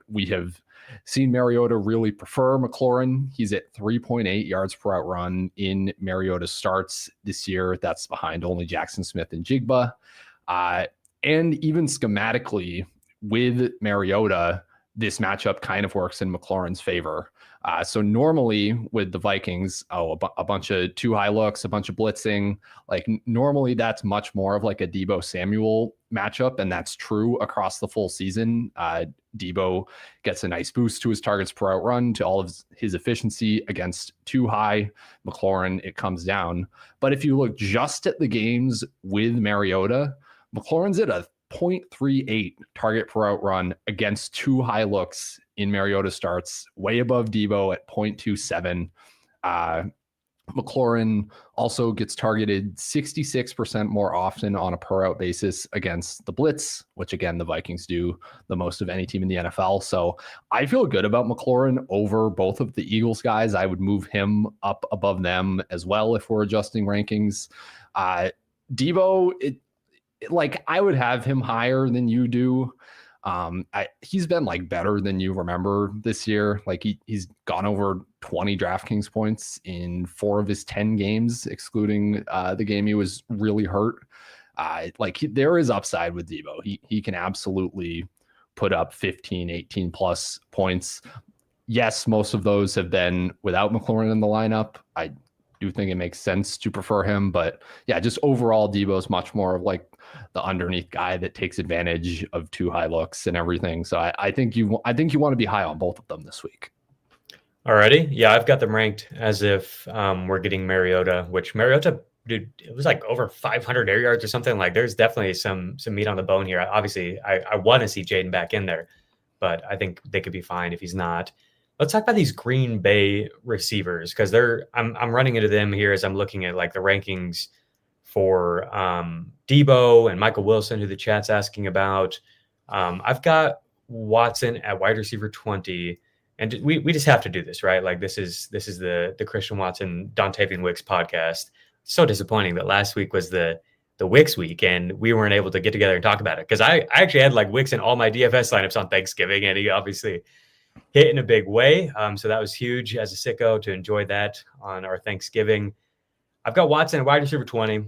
We have seen Mariota really prefer McLaurin. He's at 3.8 yards per out run in Mariota's starts this year. That's behind only Jackson Smith and Jigba. And even schematically with Mariota, this matchup kind of works in McLaurin's favor. So normally with the Vikings, a bunch of too high looks, a bunch of blitzing, like normally that's much more of like a Deebo Samuel matchup. And that's true across the full season. Deebo gets a nice boost to his targets per out run, to all of his efficiency. Against too high McLaurin, it comes down. But if you look just at the games with Mariota, McLaurin's at a 0.38 target per out run against too high looks in Mariota starts, way above Deebo at 0.27. McLaurin also gets targeted 66% more often on a per out basis against the blitz, which again, the Vikings do the most of any team in the NFL. So I feel good about McLaurin over both of the Eagles guys. I would move him up above them as well if we're adjusting rankings. Deebo, like I would have him higher than you do. He's been like better than you remember this year. Like he's gone over 20 DraftKings points in 4 of his 10 games, excluding the game he was really hurt. There is upside with Deebo. He can absolutely put up 15, 18 plus points. Yes, most of those have been without McLaurin in the lineup. I do think it makes sense to prefer him, but yeah, just overall Deebo's much more of like the underneath guy that takes advantage of too high looks and everything. So I think you want to be high on both of them this week. Alrighty. Yeah, I've got them ranked as if we're getting Mariota, which Mariota, dude, it was like over 500 air yards or something. Like there's definitely some meat on the bone here. Obviously, I want to see Jaden back in there, but I think they could be fine if he's not. Let's talk about these Green Bay receivers because I'm running into them here as I'm looking at like the rankings for Deebo and Michael Wilson, who the chat's asking about. I've got Watson at wide receiver 20, and we just have to do this, right? Like this is the Christian Watson, Dontavian Wicks podcast. So disappointing that last week was the the Wicks week, and we weren't able to get together and talk about it because I actually had like Wicks in all my DFS lineups on Thanksgiving, and he obviously hit in a big way. So that was huge as a sicko to enjoy that on our Thanksgiving. I've got Watson at wide receiver 20,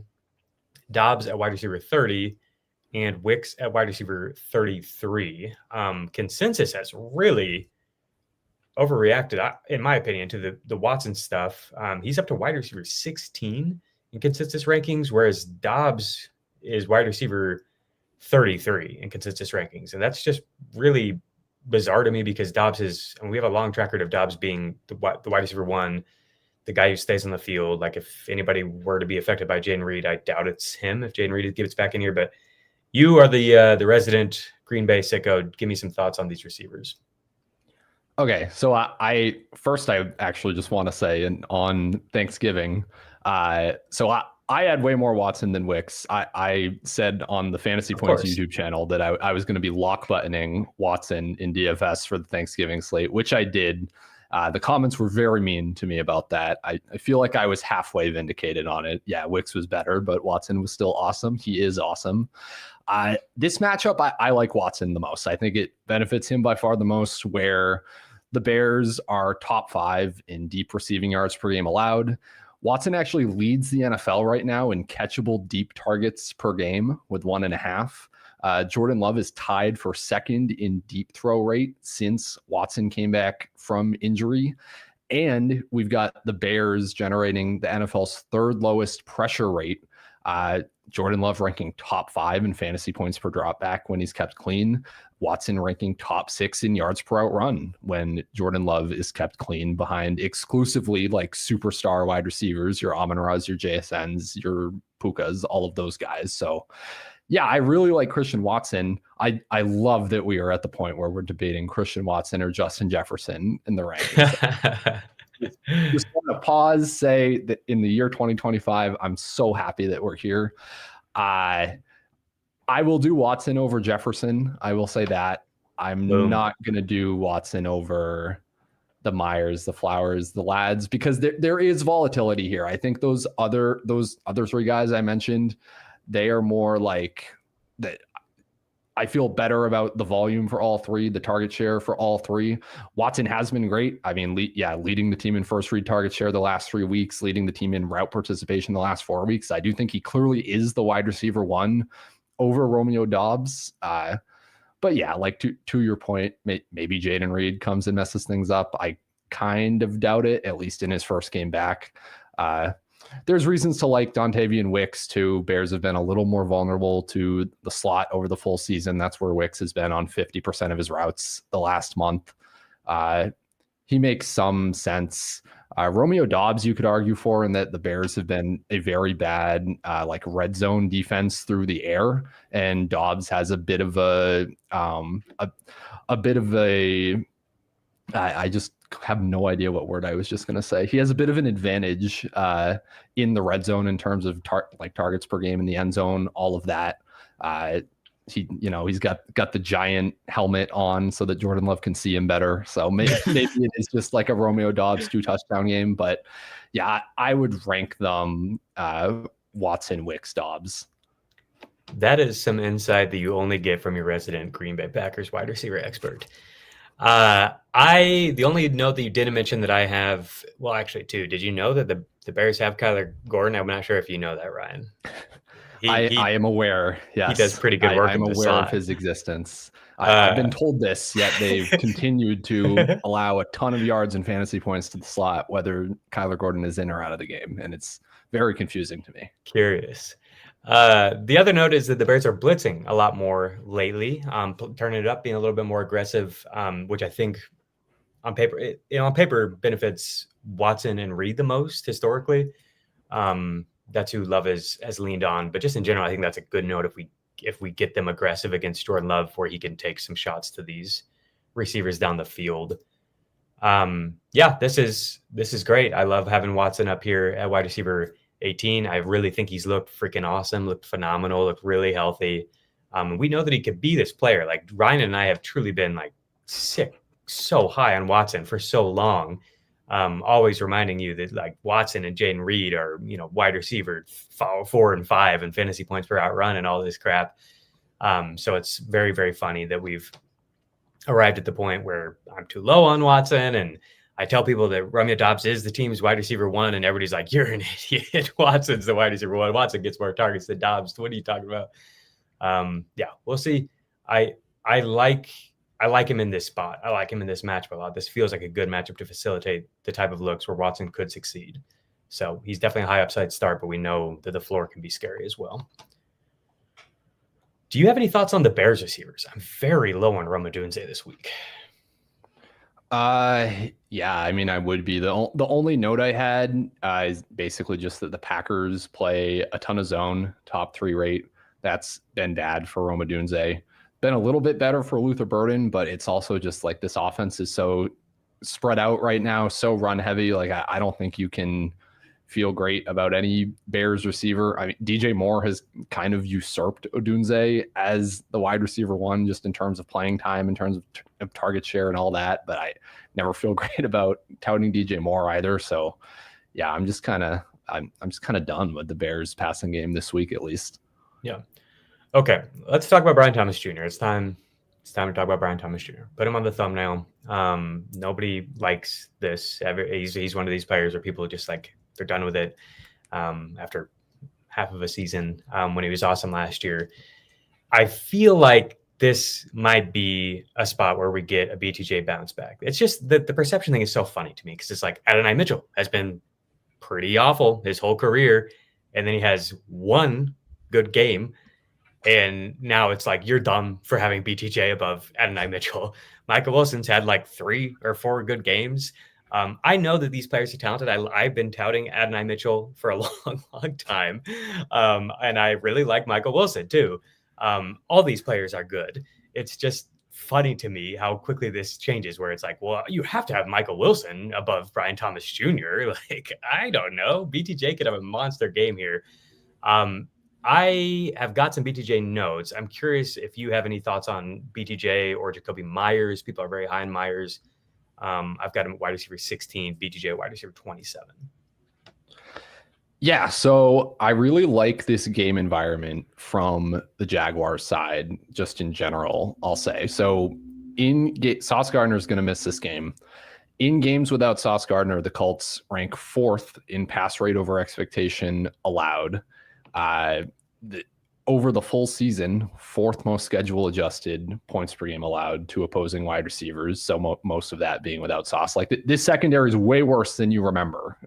Dobbs at wide receiver 30, and Wicks at wide receiver 33. Consensus has really overreacted, in my opinion, to the Watson stuff. He's up to wide receiver 16 in consensus rankings, whereas Dobbs is wide receiver 33 in consensus rankings. And that's just really bizarre to me because Dobbs and we have a long track record of Dobbs being the wide receiver 1, the guy who stays on the field. Like if anybody were to be affected by Jayden Reed, I doubt it's him if Jayden Reed gets back in here. But you are the resident Green Bay sicko. Give me some thoughts on these receivers. Okay, so I actually just want to say, and on Thanksgiving, so I had way more Watson than Wicks. I said on the Fantasy Points YouTube channel that I was going to be lock buttoning Watson in DFS for the Thanksgiving slate, which I did. The comments were very mean to me about that. I feel like I was halfway vindicated on it. Yeah, Wicks was better, but Watson was still awesome. He is awesome. This matchup, I like Watson the most. I think it benefits him by far the most, where the Bears are top 5 in deep receiving yards per game allowed. Watson actually leads the NFL right now in catchable deep targets per game with 1.5. Jordan Love is tied for second in deep throw rate since Watson came back from injury. And we've got the Bears generating the NFL's 3rd lowest pressure rate. Jordan Love ranking top 5 in fantasy points per dropback when he's kept clean. Watson ranking top 6 in yards per out run when Jordan Love is kept clean behind exclusively like superstar wide receivers, your Amon-Ra's, your JSNs, your Pukas, all of those guys. So yeah, I really like Christian Watson. I love that we are at the point where we're debating Christian Watson or Justin Jefferson in the rankings. Just want to pause, say that in the year 2025, I'm so happy that we're here. I will do Watson over Jefferson. I will say that. I'm not going to do Watson over the Myers, the Flowers, the Lads, because there is volatility here. I think those other 3 guys I mentioned, they are more like that. I feel better about the volume for all 3, the target share for all 3. Watson has been great. I mean, leading the team in first read target share the last 3 weeks, leading the team in route participation the last 4 weeks. I do think he clearly is the wide receiver 1 over Romeo Dobbs. But yeah, like to your point, maybe Jayden Reed comes and messes things up. I kind of doubt it, at least in his first game back. There's reasons to like Dontavian Wicks too. Bears have been a little more vulnerable to the slot over the full season. That's where Wicks has been on 50% of his routes the last month. He makes some sense. Romeo Dobbs, you could argue for, in that the Bears have been a very bad like red zone defense through the air, and Dobbs has a bit of I just have no idea what word I was just going to say. He has a bit of an advantage in the red zone in terms of targets per game in the end zone, all of that. He's got the giant helmet on so that Jordan Love can see him better. So maybe it is just like a Romeo Dobbs 2 touchdown game. But yeah, I would rank them Watson, Wicks, Dobbs. That is some insight that you only get from your resident Green Bay Packers wide receiver expert. The only note that you didn't mention that I have, well, actually 2. Did you know that the Bears have Kyler Gordon? I'm not sure if you know that, Ryan. I am aware. Yes, he does pretty good work. I'm aware of his existence. I've been told this, yet they've continued to allow a ton of yards and fantasy points to the slot, whether Kyler Gordon is in or out of the game, and it's very confusing to me. Curious. The other note is that the Bears are blitzing a lot more lately, turning it up, being a little bit more aggressive, which I think on paper benefits Watson and Reed the most historically. That's who Love has leaned on, but just in general, I think that's a good note if we get them aggressive against Jordan Love, where he can take some shots to these receivers down the field. This is great. I love having Watson up here at wide receiver 18. I really think he's looked freaking awesome, looked phenomenal, looked really healthy. We know that he could be this player. Like Ryan and I have truly been like so high on Watson for so long. always reminding you that like Watson and Jaden Reed are, wide receiver 4 and 5 and fantasy points per out run and all this crap. So it's very, very funny that we've arrived at the point where I'm too low on Watson, and I tell people that Romeo Doubs is the team's wide receiver 1, and everybody's like, "You're an idiot. Watson's the wide receiver 1. Watson gets more targets than Doubs. What are you talking about?" Yeah, we'll see. I like him in this spot. I like him in this matchup a lot. This feels like a good matchup to facilitate the type of looks where Watson could succeed. So he's definitely a high upside start, but we know that the floor can be scary as well. Do you have any thoughts on the Bears receivers? I'm very low on Rome Odunze this week. Yeah, I mean, I would be. The only note I had is basically just that the Packers play a ton of zone, top 3 rate. That's been bad for Rome Odunze. Been a little bit better for Luther Burden, but it's also just like this offense is so spread out right now, so run heavy. Like I don't think you can feel great about any Bears receiver. I mean, DJ Moore has kind of usurped Odunze as the wide receiver 1, just in terms of playing time, in terms of target share and all that. But I never feel great about touting DJ Moore either. So yeah, I'm just kind of done with the Bears passing game this week, at least. Yeah. Okay. Let's talk about Brian Thomas Jr. It's time to talk about Brian Thomas Jr. Put him on the thumbnail. Nobody likes this. He's one of these players where people just like, they're done with it after half of a season when he was awesome last year. I feel like this might be a spot where we get a BTJ bounce back. It's just that the perception thing is so funny to me because it's like Adonai Mitchell has been pretty awful his whole career, and then he has one good game, and now it's like you're dumb for having BTJ above Adonai Mitchell. Michael Wilson's had like 3 or 4 good games. I know that these players are talented. I've been touting Adonai Mitchell for a long, long time. And I really like Michael Wilson too. All these players are good. It's just funny to me how quickly this changes where it's like, well, you have to have Michael Wilson above Brian Thomas Jr. Like, I don't know. BTJ could have a monster game here. I have got some BTJ notes. I'm curious if you have any thoughts on BTJ or Jacoby Myers. People are very high on Myers. I've got him at wide receiver 16, BTJ wide receiver 27. Yeah, so I really like this game environment from the Jaguars side, just in general, I'll say. So Sauce Gardner is going to miss this game. In games without Sauce Gardner, the Colts rank 4th in pass rate over expectation allowed. Over the full season, 4th most schedule adjusted points per game allowed to opposing wide receivers. So most of that being without Sauce. Like this secondary is way worse than you remember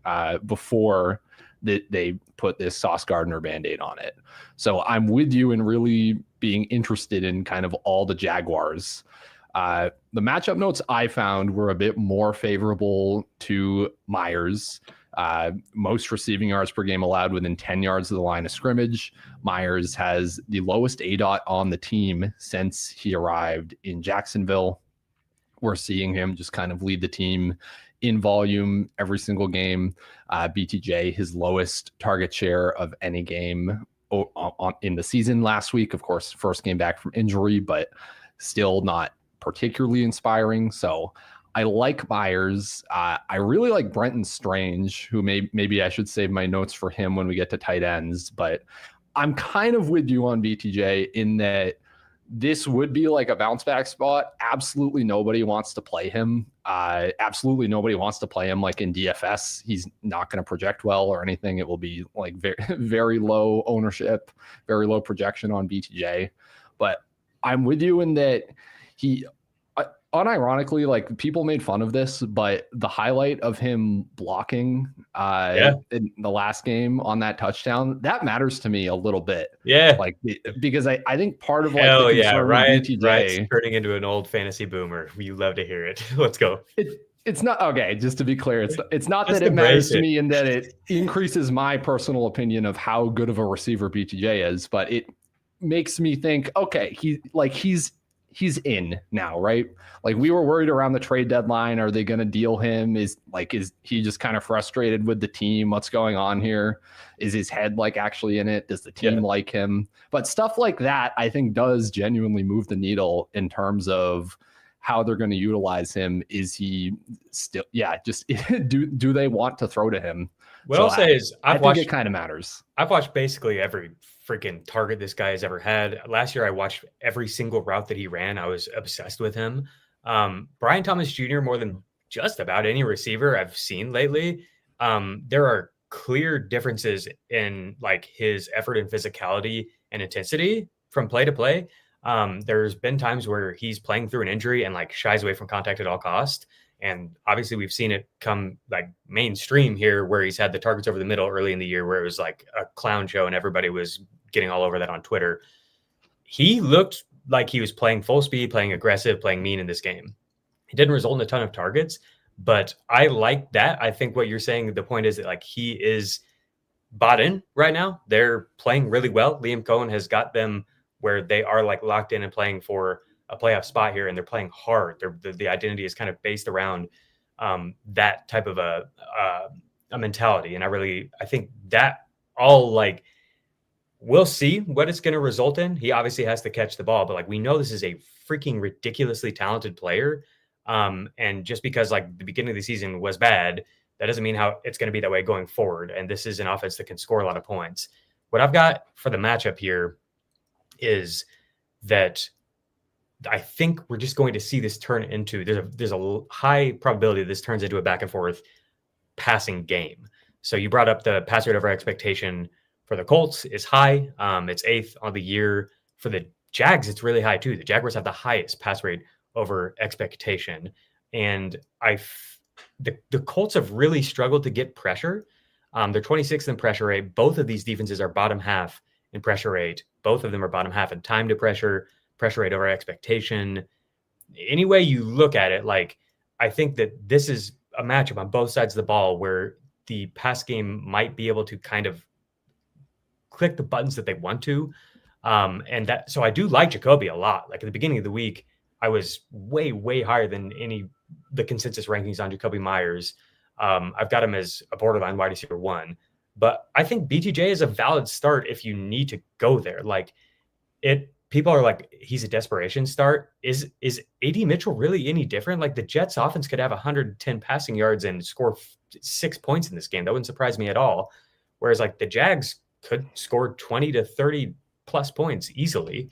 before they put this Sauce Gardner Band-Aid on it. So I'm with you in really being interested in kind of all the Jaguars. The matchup notes I found were a bit more favorable to Myers. Most receiving yards per game allowed within 10 yards of the line of scrimmage. Myers has the lowest ADOT on the team since he arrived in Jacksonville. We're seeing him just kind of lead the team in volume every single game. BTJ, his lowest target share of any game in the season last week. Of course, first game back from injury, but still not particularly inspiring. So I like Myers. I really like Brenton Strange, who maybe I should save my notes for him when we get to tight ends. But I'm kind of with you on BTJ in that this would be like a bounce back spot. Absolutely nobody wants to play him. Absolutely nobody wants to play him like in DFS. He's not going to project well or anything. It will be like very, very low ownership, very low projection on BTJ. But I'm with you in that he... unironically, like people made fun of this, but the highlight of him blocking in the last game on that touchdown, that matters to me a little bit. Yeah. Like, because I think part of like, hell yeah, Ryan's turning into an old fantasy boomer. You love to hear it. Let's go. It's not okay. Just to be clear, it's not that it matters to me in that it increases my personal opinion of how good of a receiver BTJ is, but it makes me think, okay, he's in now, right? Like we were worried around the trade deadline. Are they going to deal him? Is he just kind of frustrated with the team? What's going on here? Is his head like actually in it? Does the team like him? But stuff like that, I think does genuinely move the needle in terms of how they're going to utilize him. Is he still, just do they want to throw to him? What I'll say is I think it kind of matters. I've watched basically every freaking target this guy has ever had. Last year, I watched every single route that he ran. I was obsessed with him. Brian Thomas Jr., more than just about any receiver I've seen lately, there are clear differences in like his effort and physicality and intensity from play to play. There's been times where he's playing through an injury and like shies away from contact at all cost. And obviously we've seen it come like mainstream here where he's had the targets over the middle early in the year where it was like a clown show and everybody was getting all over that on Twitter. He looked like he was playing full speed, playing aggressive, playing mean in this game. It didn't result in a ton of targets, but I like that. I think what you're saying, the point is that like he is bought in right now. They're playing really well. Liam Cohen has got them where they are like locked in and playing for a playoff spot here, and they're playing hard. The identity is kind of based around that type of a mentality. And I think that all like, we'll see what it's going to result in. He obviously has to catch the ball, but like we know this is a freaking ridiculously talented player. And just because like the beginning of the season was bad, that doesn't mean how it's going to be that way going forward. And this is an offense that can score a lot of points. What I've got for the matchup here is that I think we're just going to see this turn into, there's a high probability this turns into a back and forth passing game. So you brought up the pass rate over expectation for the Colts is high. It's 8th on the year. For the Jags, it's really high too. The Jaguars have the highest pass rate over expectation. And the Colts have really struggled to get pressure. They're 26th in pressure rate. Both of these defenses are bottom half in pressure rate. Both of them are bottom half in time to pressure rate over expectation. Any way you look at it, like I think that this is a matchup on both sides of the ball where the pass game might be able to kind of click the buttons that they want to. So I do like Jacoby a lot. Like at the beginning of the week, I was way, way higher than the consensus rankings on Jacoby Myers. I've got him as a borderline wide receiver 1, but I think BTJ is a valid start if you need to go there. Like people are like, he's a desperation start. Is AD Mitchell really any different? Like the Jets offense could have 110 passing yards and score 6 points in this game. That wouldn't surprise me at all. Whereas like the Jags could score 20 to 30 plus points easily.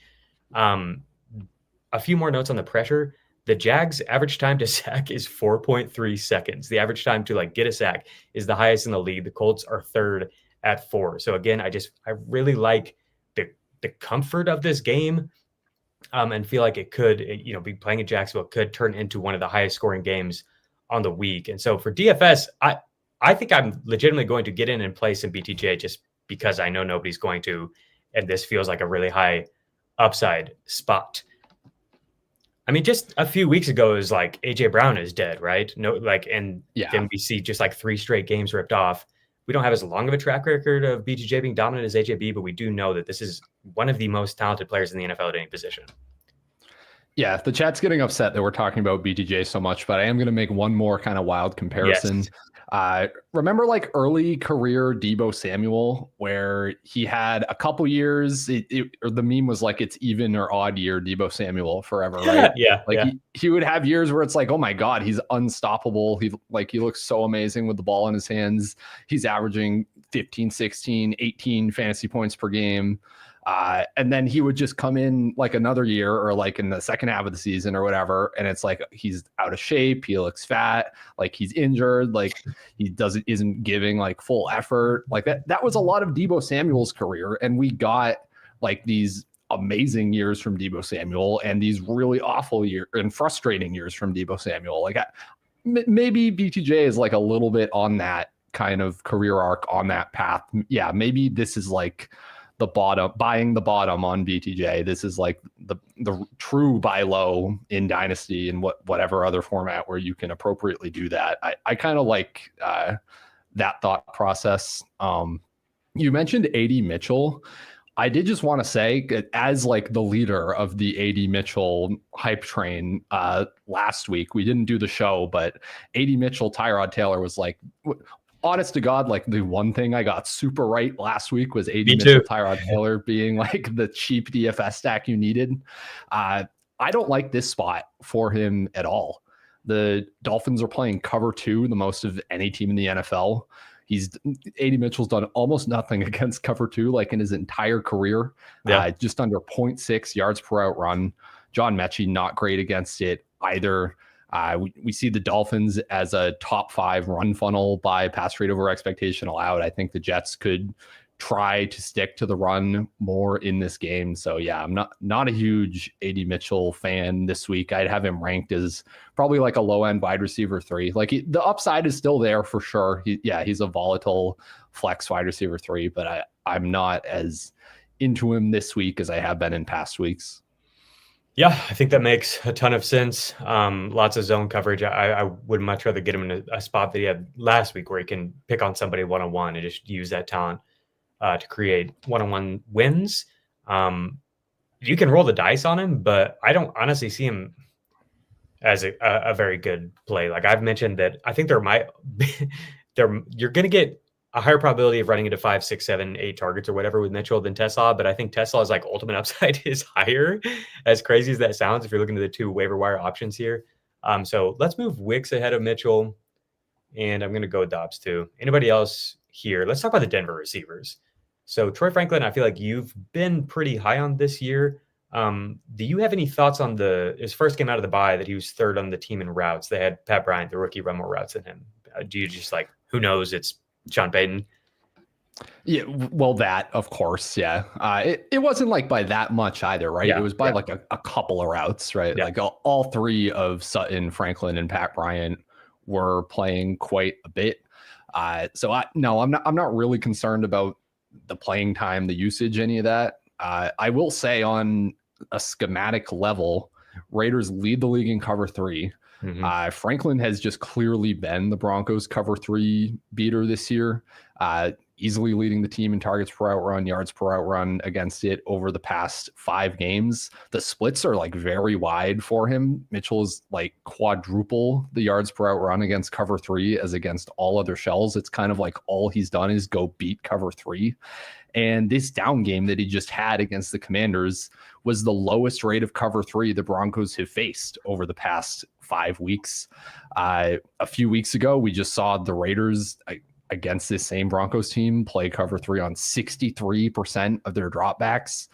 A few more notes on the pressure. The Jags average time to sack is 4.3 seconds. The average time to like get a sack is the highest in the league. The Colts are 3rd at 4. So again, I really like the comfort of this game and feel like it could, be playing at Jacksonville could turn into one of the highest scoring games on the week. And so for DFS, I think I'm legitimately going to get in and play some BTJ just because I know nobody's going to, and this feels like a really high upside spot. I mean, just a few weeks ago, it was like AJ Brown is dead, right? No, like, and then we see just like 3 straight games ripped off. We don't have as long of a track record of BTJ being dominant as AJB, but we do know that this is one of the most talented players in the NFL at any position. Yeah, the chat's getting upset that we're talking about BTJ so much, but I am going to make one more kind of wild comparison. Yes. Remember like early career Deebo Samuel, where he had a couple years, or the meme was like, it's even or odd year Deebo Samuel forever, right? He would have years where it's like, oh my God, he's unstoppable. He looks so amazing with the ball in his hands. He's averaging 15, 16, 18 fantasy points per game. And then he would just come in like another year or like in the second half of the season or whatever. And it's like, he's out of shape. He looks fat, like he's injured. Like he isn't giving like full effort like that. That was a lot of Deebo Samuel's career. And we got like these amazing years from Deebo Samuel and these really awful years and frustrating years from Deebo Samuel. Like maybe BTJ is like a little bit on that kind of career arc on that path. Yeah. Maybe this is like the bottom, buying the bottom on BTJ. This is like the true buy low in Dynasty and whatever other format where you can appropriately do that. I kind of like that thought process. You mentioned AD Mitchell. I did just want to say, as like the leader of the AD Mitchell hype train last week, we didn't do the show, but AD Mitchell, Tyrod Taylor was like, honest to God, like the one thing I got super right last week was AD Mitchell, Tyrod Taylor being like the cheap DFS stack you needed. I don't like this spot for him at all. The Dolphins are playing cover 2, the most of any team in the NFL. AD Mitchell's done almost nothing against cover 2, like in his entire career. Just under 0.6 yards per out run. John Mechie, not great against it either. We see the Dolphins as a top 5 run funnel by pass rate over expectation allowed. I think the Jets could try to stick to the run more in this game. So yeah, I'm not a huge AD Mitchell fan this week. I'd have him ranked as probably like a low end wide receiver 3. Like the upside is still there for sure. He's a volatile flex wide receiver 3, but I'm not as into him this week as I have been in past weeks. Yeah, I think that makes a ton of sense. Lots of zone coverage. I would much rather get him in a spot that he had last week where he can pick on somebody one-on-one and just use that talent to create one-on-one wins. You can roll the dice on him, but I don't honestly see him as a very good play. Like I've mentioned that I think you're going to get a higher probability of running into 5, 6, 7, 8 targets or whatever with Mitchell than Tesla. But I think Tesla's like ultimate upside is higher, as crazy as that sounds, if you're looking at the 2 waiver wire options here. So let's move Wicks ahead of Mitchell. And I'm going to go Dobbs too. Anybody else here? Let's talk about the Denver receivers. So Troy Franklin, I feel like you've been pretty high on this year. Do you have any thoughts on his first game out of the bye that he was 3rd on the team in routes? They had Pat Bryant, the rookie, run more routes than him. Do you just like, who knows? It's Sean Payton. Yeah, well, that of course, yeah. It wasn't like by that much either, right? It was by like a couple of routes, right? Yeah. Like all 3 of Sutton, Franklin, and Pat Bryant were playing quite a bit. I'm not really concerned about the playing time, the usage, any of that. I will say on a schematic level, Raiders lead the league in cover 3. Mm-hmm. Franklin has just clearly been the Broncos cover 3 beater this year, easily leading the team in targets per out run, yards per out run against it over the past 5 games. The splits are like very wide for him. Mitchell is like quadruple the yards per out run against cover 3 as against all other shells. It's kind of like all he's done is go beat cover 3. And this down game that he just had against the Commanders was the lowest rate of cover 3 the Broncos have faced over the past 5 weeks. A few weeks ago, we just saw the Raiders against this same Broncos team play cover 3 on 63% of their dropbacks.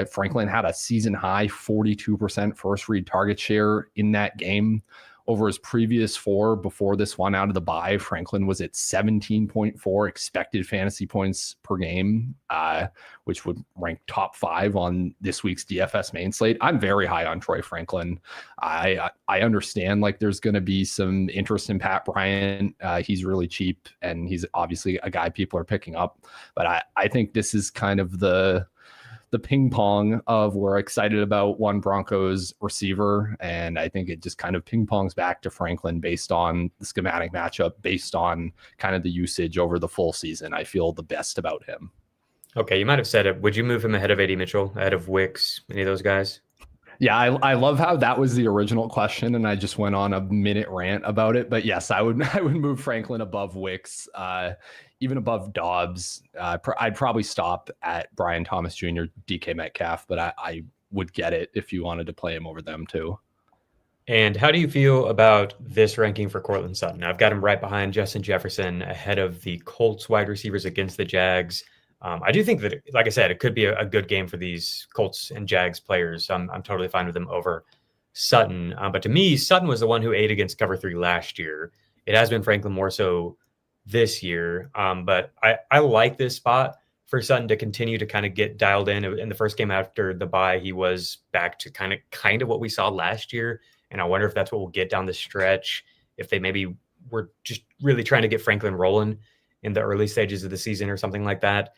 Franklin had a season high 42% first read target share in that game. Over his previous 4 before this one out of the bye, Franklin was at 17.4 expected fantasy points per game, which would rank top 5 on this week's DFS main slate. I'm very high on Troy Franklin. I understand like there's going to be some interest in Pat Bryant. He's really cheap and he's obviously a guy people are picking up. But I think this is kind of the ping pong of we're excited about one Broncos receiver. And I think it just kind of ping pongs back to Franklin based on the schematic matchup, based on kind of the usage over the full season. I feel the best about him. Okay. You might've said it. Would you move him ahead of AD Mitchell, ahead of Wicks, any of those guys? Yeah, I love how that was the original question, and I just went on a minute rant about it. But yes, I would move Franklin above Wicks, even above Dobbs. I'd probably stop at Brian Thomas Jr., DK Metcalf, but I would get it if you wanted to play him over them too. And how do you feel about this ranking for Courtland Sutton? I've got him right behind Justin Jefferson, ahead of the Colts wide receivers against the Jags. I do think that, like I said, it could be a good game for these Colts and Jags players. I'm totally fine with them over Sutton. But to me, Sutton was the one who ate against cover 3 last year. It has been Franklin more so this year. But I like this spot for Sutton to continue to kind of get dialed in. In the first game after the bye, he was back to kind of what we saw last year. And I wonder if that's what we'll get down the stretch, if they maybe were just really trying to get Franklin rolling in the early stages of the season or something like that.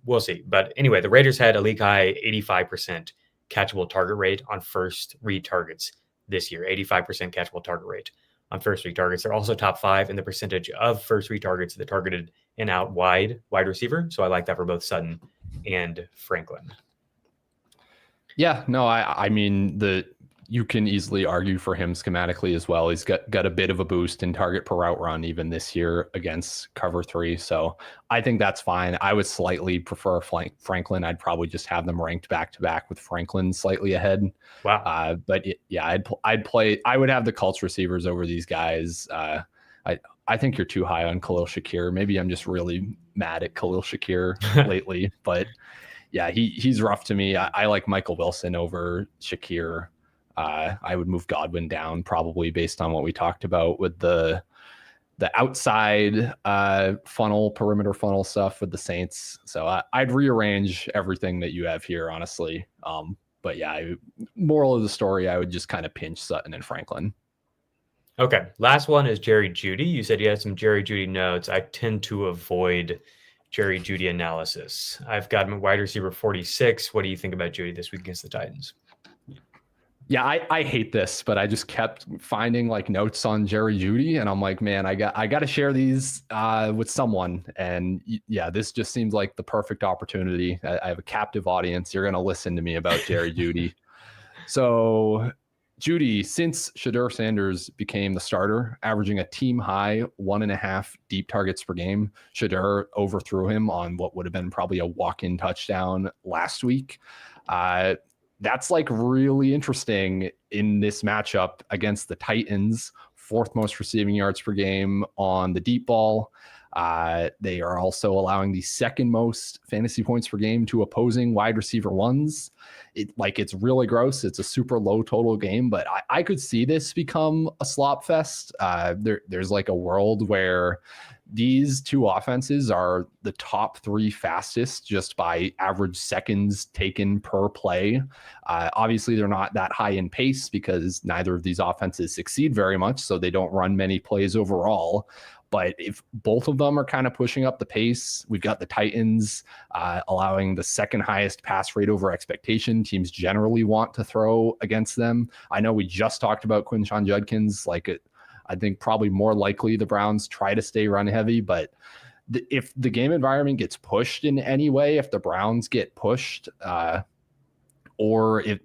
We'll see. But anyway, the Raiders had a league high 85% catchable target rate on first read targets this year. 85% catchable target rate on first read targets. They're also top 5 in the percentage of first read targets that targeted an out wide receiver. So I like that for both Sutton and Franklin. Yeah, no, I mean you can easily argue for him schematically as well. He's got a bit of a boost in target per route run even this year against cover 3. So I think that's fine. I would slightly prefer Franklin. I'd probably just have them ranked back to back with Franklin slightly ahead. Wow. But I would have the Colts receivers over these guys. I think you're too high on Khalil Shakir. Maybe I'm just really mad at Khalil Shakir lately, but yeah, he's rough to me. I like Michael Wilson over Shakir. I would move Godwin down probably based on what we talked about with the outside perimeter funnel stuff with the Saints. So I'd rearrange everything that you have here, honestly. But yeah, moral of the story, I would just kind of pinch Sutton and Franklin. Okay, last one is Jerry Jeudy. You said you had some Jerry Jeudy notes. I tend to avoid Jerry Jeudy analysis. I've got him at wide receiver 46. What do you think about Jeudy this week against the Titans? Yeah, I hate this, but I just kept finding like notes on Jerry Jeudy, and I'm like, man, I got to share these with someone. And yeah, this just seems like the perfect opportunity. I have a captive audience. You're going to listen to me about Jerry Jeudy. So Jeudy, since Shedeur Sanders became the starter, averaging a team high 1.5 deep targets per game, Shedeur overthrew him on what would have been probably a walk-in touchdown last week. That's like really interesting in this matchup against the Titans, 4th most receiving yards per game on the deep ball. They are also allowing the 2nd most fantasy points per game to opposing wide receiver ones. It's really gross. It's a super low total game, but I could see this become a slop fest. There's like a world where these two offenses are the top 3 fastest just by average seconds taken per play. Obviously, they're not that high in pace because neither of these offenses succeed very much, so they don't run many plays overall. But if both of them are kind of pushing up the pace, we've got the Titans allowing the 2nd highest pass rate over expectation. Teams generally want to throw against them. I know we just talked about Quinshon Judkins. I think probably more likely the Browns try to stay run heavy, but if the game environment gets pushed in any way, if the Browns get pushed, or if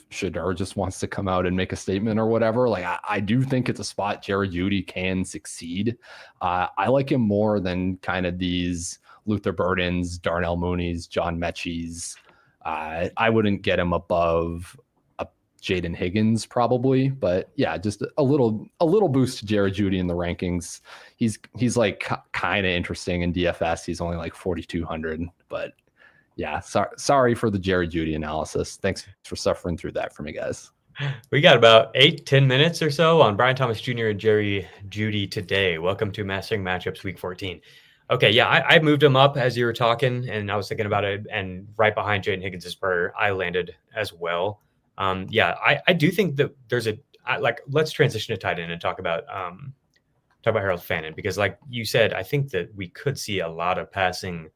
Shedeur just wants to come out and make a statement or whatever, I do think it's a spot Jerry Jeudy can succeed. I like him more than kind of these Luther Burdens, Darnell Mooney's, John Mechie's. I wouldn't get him above Jaden Higgins probably, but yeah, just a little boost to Jerry Jeudy in the rankings. He's like kind of interesting in DFS. He's only like 4,200, but yeah, sorry for the Jerry Jeudy analysis. Thanks for suffering through that for me, guys. We got about 8-10 minutes or so on Brian Thomas Jr. and Jerry Jeudy today. Welcome to Mastering Matchups Week 14. Okay, yeah, I moved him up as you were talking, and I was thinking about it, and right behind Jaden Higgins is where I landed as well. I do think that there's let's transition to tight end and talk about Harold Fannin, because like you said, I think that we could see a lot of passing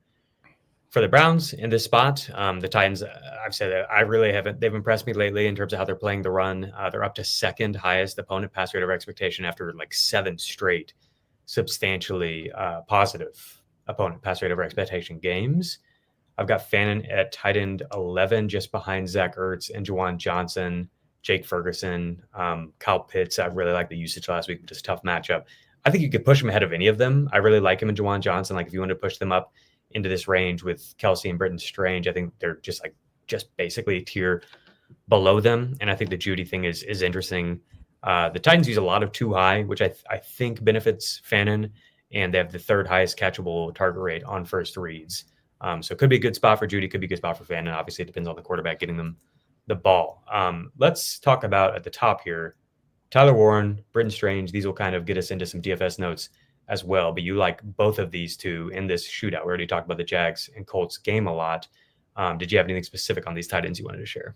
for the Browns in this spot. The Titans, I've said that I really haven't, they've impressed me lately in terms of how they're playing the run. They're up to 2nd highest opponent pass rate over expectation after like 7 straight substantially positive opponent pass rate over expectation games. I've got Fannin at tight end 11, just behind Zach Ertz and Juwan Johnson, Jake Ferguson, Kyle Pitts. I really like the usage last week, just a tough matchup. I think you could push him ahead of any of them. I really like him and Juwan Johnson. Like if you want to push them up into this range with Kelsey and Britton Strange, I think they're just basically a tier below them. And I think the Jeudy thing is interesting. The Titans use a lot of too high, which I think benefits Fannin, and they have the 3rd highest catchable target rate on first reads. So it could be a good spot for Jeudy, could be a good spot for Fannin. Obviously, it depends on the quarterback getting them the ball. Let's talk about at the top here, Tyler Warren, Britton Strange. These will kind of get us into some DFS notes as well. But you like both of these two in this shootout. We already talked about the Jags and Colts game a lot. Did you have anything specific on these tight ends you wanted to share?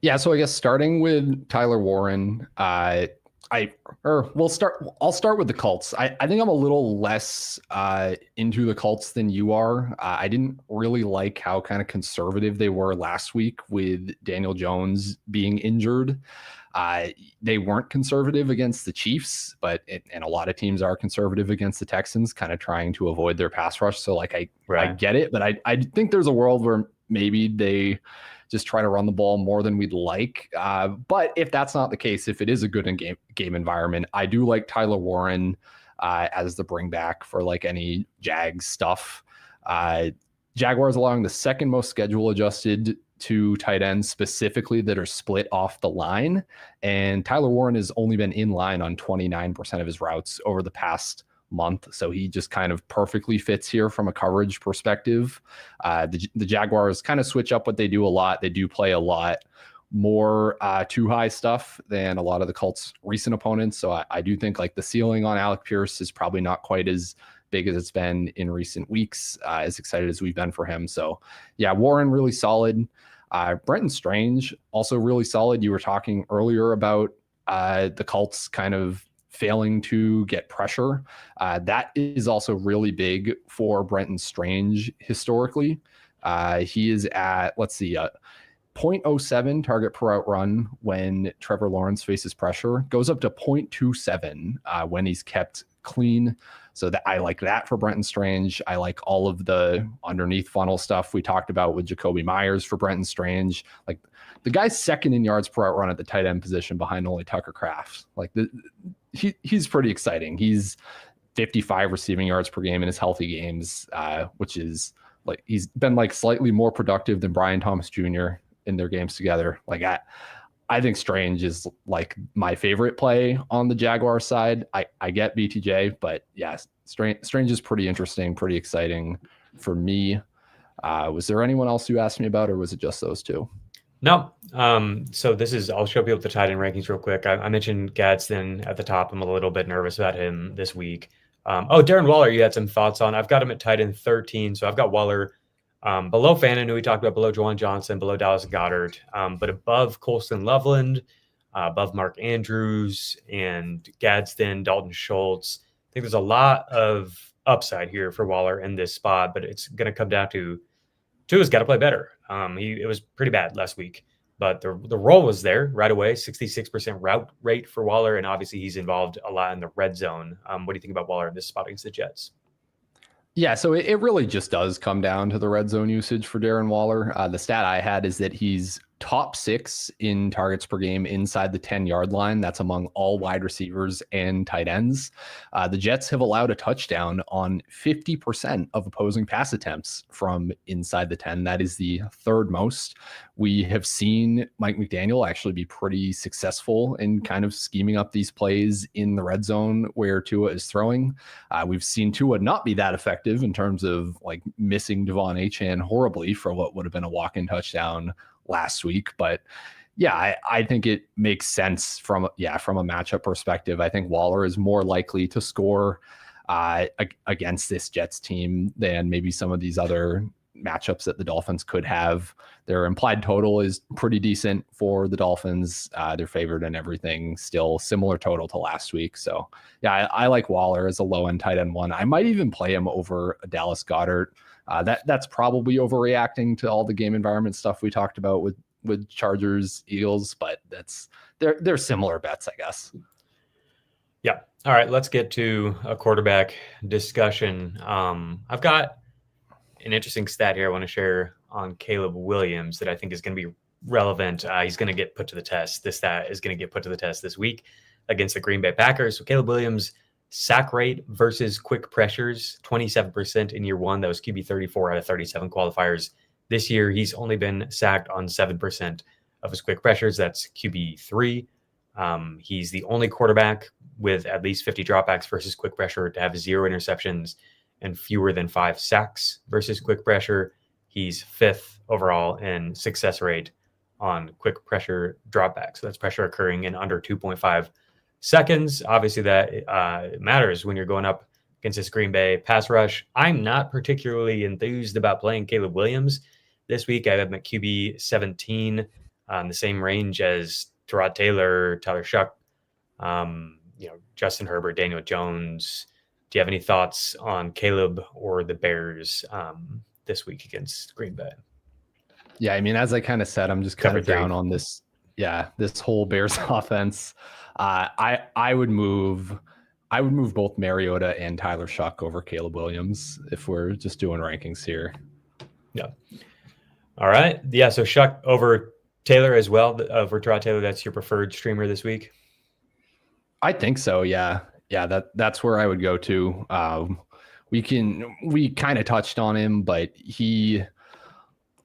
Yeah, so I guess starting with Tyler Warren, I'll start with the Colts. I think I'm a little less into the Colts than you are. I didn't really like how kind of conservative they were last week with Daniel Jones being injured. They weren't conservative against the Chiefs, and a lot of teams are conservative against the Texans, kind of trying to avoid their pass rush. So I get it, but I think there's a world where maybe they just try to run the ball more than we'd like. But if that's not the case, if it is a good game environment, I do like Tyler Warren as the bring back for like any Jags stuff. Jaguars allowing the second most schedule adjusted to tight ends specifically that are split off the line. And Tyler Warren has only been in line on 29% of his routes over the past month. So he just kind of perfectly fits here from a coverage perspective. The Jaguars kind of switch up what they do a lot. They do play a lot more too high stuff than a lot of the Colts' recent opponents. So I do think like the ceiling on Alec Pierce is probably not quite as big as it's been in recent weeks, as excited as we've been for him. So yeah, Warren really solid. Brenton Strange also really solid. You were talking earlier about the Colts kind of failing to get pressure. That is also really big for Brenton Strange historically. He is at, let's see, 0.07 target per out run when Trevor Lawrence faces pressure, goes up to 0.27 when he's kept clean. So that I like that for Brenton Strange. I like all of the underneath funnel stuff we talked about with Jacoby Myers for Brenton Strange. Like the guy's second in yards per out run at the tight end position behind only Tucker Kraft. Like he's pretty exciting. He's 55 receiving yards per game in his healthy games, which is like he's been like slightly more productive than Brian Thomas Jr. in their games together. Like I think Strange is like my favorite play on the Jaguar side. I get BTJ, but yes, Strange is pretty interesting, pretty exciting for me. Was there anyone else you asked me about, or was it just those two? No. So I'll show people the tight end rankings real quick. I mentioned Gadsden at the top. I'm a little bit nervous about him this week. Darren Waller, you had some thoughts on. I've got him at tight end 13. So I've got Waller below Fannin, who we talked about, below Juwan Johnson, below Dallas Goedert, but above Colston Loveland, above Mark Andrews and Gadsden, Dalton Schultz. I think there's a lot of upside here for Waller in this spot, but it's going to come down to Tua's got to play better. It was pretty bad last week, but the role was there right away. 66% route rate for Waller, and obviously he's involved a lot in the red zone. What do you think about Waller in this spot against the Jets? Yeah, so it really just does come down to the red zone usage for Darren Waller. The stat I had is that he's top 6 in targets per game inside the 10-yard line. That's among all wide receivers and tight ends. The Jets have allowed a touchdown on 50% of opposing pass attempts from inside the 10. That is the third most. We have seen Mike McDaniel actually be pretty successful in kind of scheming up these plays in the red zone where Tua is throwing. We've seen Tua not be that effective in terms of like missing Devon Achane horribly for what would have been a walk-in touchdown last week. But yeah, I think it makes sense from a matchup perspective. I think Waller is more likely to score against this Jets team than maybe some of these other matchups that the Dolphins could have. Their implied total is pretty decent for the Dolphins. They're favored in everything, still similar total to last week. So yeah, I like Waller as a low end tight end one. I might even play him over a Dallas Goedert. That's probably overreacting to all the game environment stuff we talked about with Chargers, Eagles, but they're similar bets, I guess. Yeah. All right, let's get to a quarterback discussion. I've got an interesting stat here I want to share on Caleb Williams that I think is going to be relevant. He's going to get put to the test. This stat is going to get put to the test this week against the Green Bay Packers. So Caleb Williams' sack rate versus quick pressures, 27% in year one. That was QB 34 out of 37 qualifiers. This year, he's only been sacked on 7% of his quick pressures. That's QB 3. He's the only quarterback with at least 50 dropbacks versus quick pressure to have 0 interceptions and fewer than 5 sacks versus quick pressure. He's 5th overall in success rate on quick pressure dropbacks. So that's pressure occurring in under 2.5 seconds. Obviously, that matters when you're going up against this Green Bay pass rush. I'm not particularly enthused about playing Caleb Williams this week. I have him at QB 17, the same range as Tyrod Taylor, Tyler Shuck, Justin Herbert, Daniel Jones. Do you have any thoughts on Caleb or the Bears this week against Green Bay? Yeah, I mean, as I kind of said, I'm just kind of down on this. Yeah, this whole Bears offense. I would move both Mariota and Tyler Shuck over Caleb Williams if we're just doing rankings here. Yeah. All right. Yeah. So Shuck over Taylor as well. Over Tyrod Taylor, that's your preferred streamer this week. I think so. Yeah. Yeah. That's where I would go to. We kind of touched on him, but he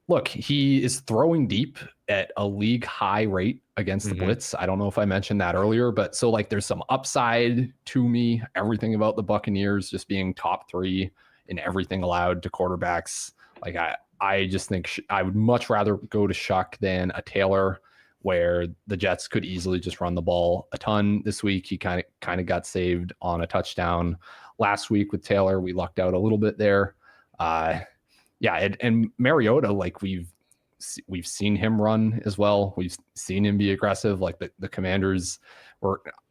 is throwing deep at a league high rate against the blitz. I don't know if I mentioned that earlier, but so like there's some upside to me. Everything about the Buccaneers just being top 3 in everything allowed to quarterbacks. Like I just think I would much rather go to Shuck than a Taylor, where the Jets could easily just run the ball a ton this week. He kind of got saved on a touchdown last week with Taylor. We lucked out a little bit there. Yeah, and Mariota, like we've seen him run as well. We've seen him be aggressive. Like the Commanders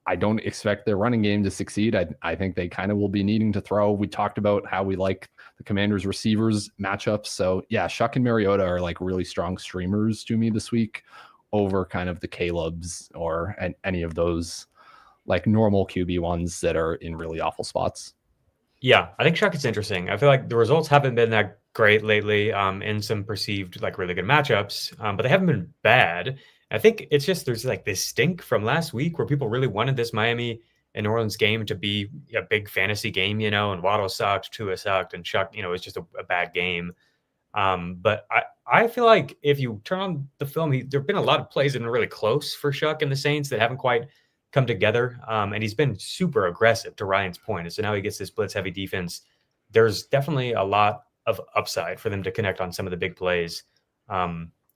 I don't expect their running game to succeed. I think they kind of will be needing to throw. We talked about how we like the Commanders receivers matchups. So yeah, Shuck and Mariota are like really strong streamers to me this week over kind of the Caleb's or any of those like normal QB ones that are in really awful spots. Yeah, I think Shuck is interesting. I feel like the results haven't been that great lately in some perceived like really good matchups, but they haven't been bad. I think it's just there's like this stink from last week where people really wanted this Miami and New Orleans game to be a big fantasy game, and Waddle sucked, Tua sucked, and Shuck, it's just a bad game. But I feel like if you turn on the film, there have been a lot of plays that have been really close for Shuck and the Saints that haven't quite come together. And he's been super aggressive to Ryan's point. And so now he gets this blitz heavy defense. There's definitely a lot of upside for them to connect on some of the big plays.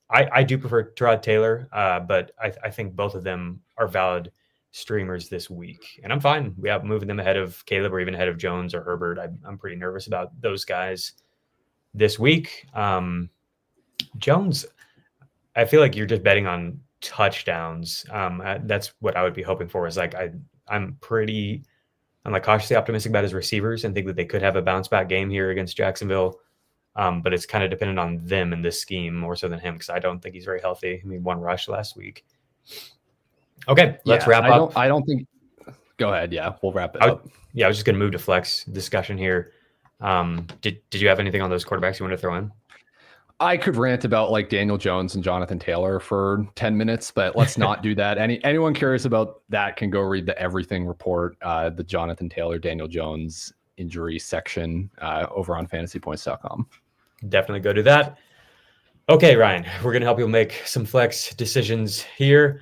I do prefer Tyrod Taylor, but I think both of them are valid streamers this week. And I'm fine. We have moving them ahead of Caleb or even ahead of Jones or Herbert. I'm pretty nervous about those guys this week. Jones, I feel like you're just betting on touchdowns. That's what I would be hoping for is like, I'm like cautiously optimistic about his receivers and think that they could have a bounce back game here against Jacksonville. But it's kind of dependent on them in this scheme more so than him because I don't think he's very healthy. I mean, 1 rush last week. Okay, let's wrap up. I don't think. Go ahead. Yeah, we'll wrap it up. I was just going to move to flex discussion here. Did you have anything on those quarterbacks you want to throw in? I could rant about like Daniel Jones and Jonathan Taylor for 10 minutes, but let's not do that. Anyone curious about that can go read the Everything Report, the Jonathan Taylor, Daniel Jones injury section over on fantasypoints.com. Definitely go do that. Okay, Ryan, we're going to help you make some flex decisions here.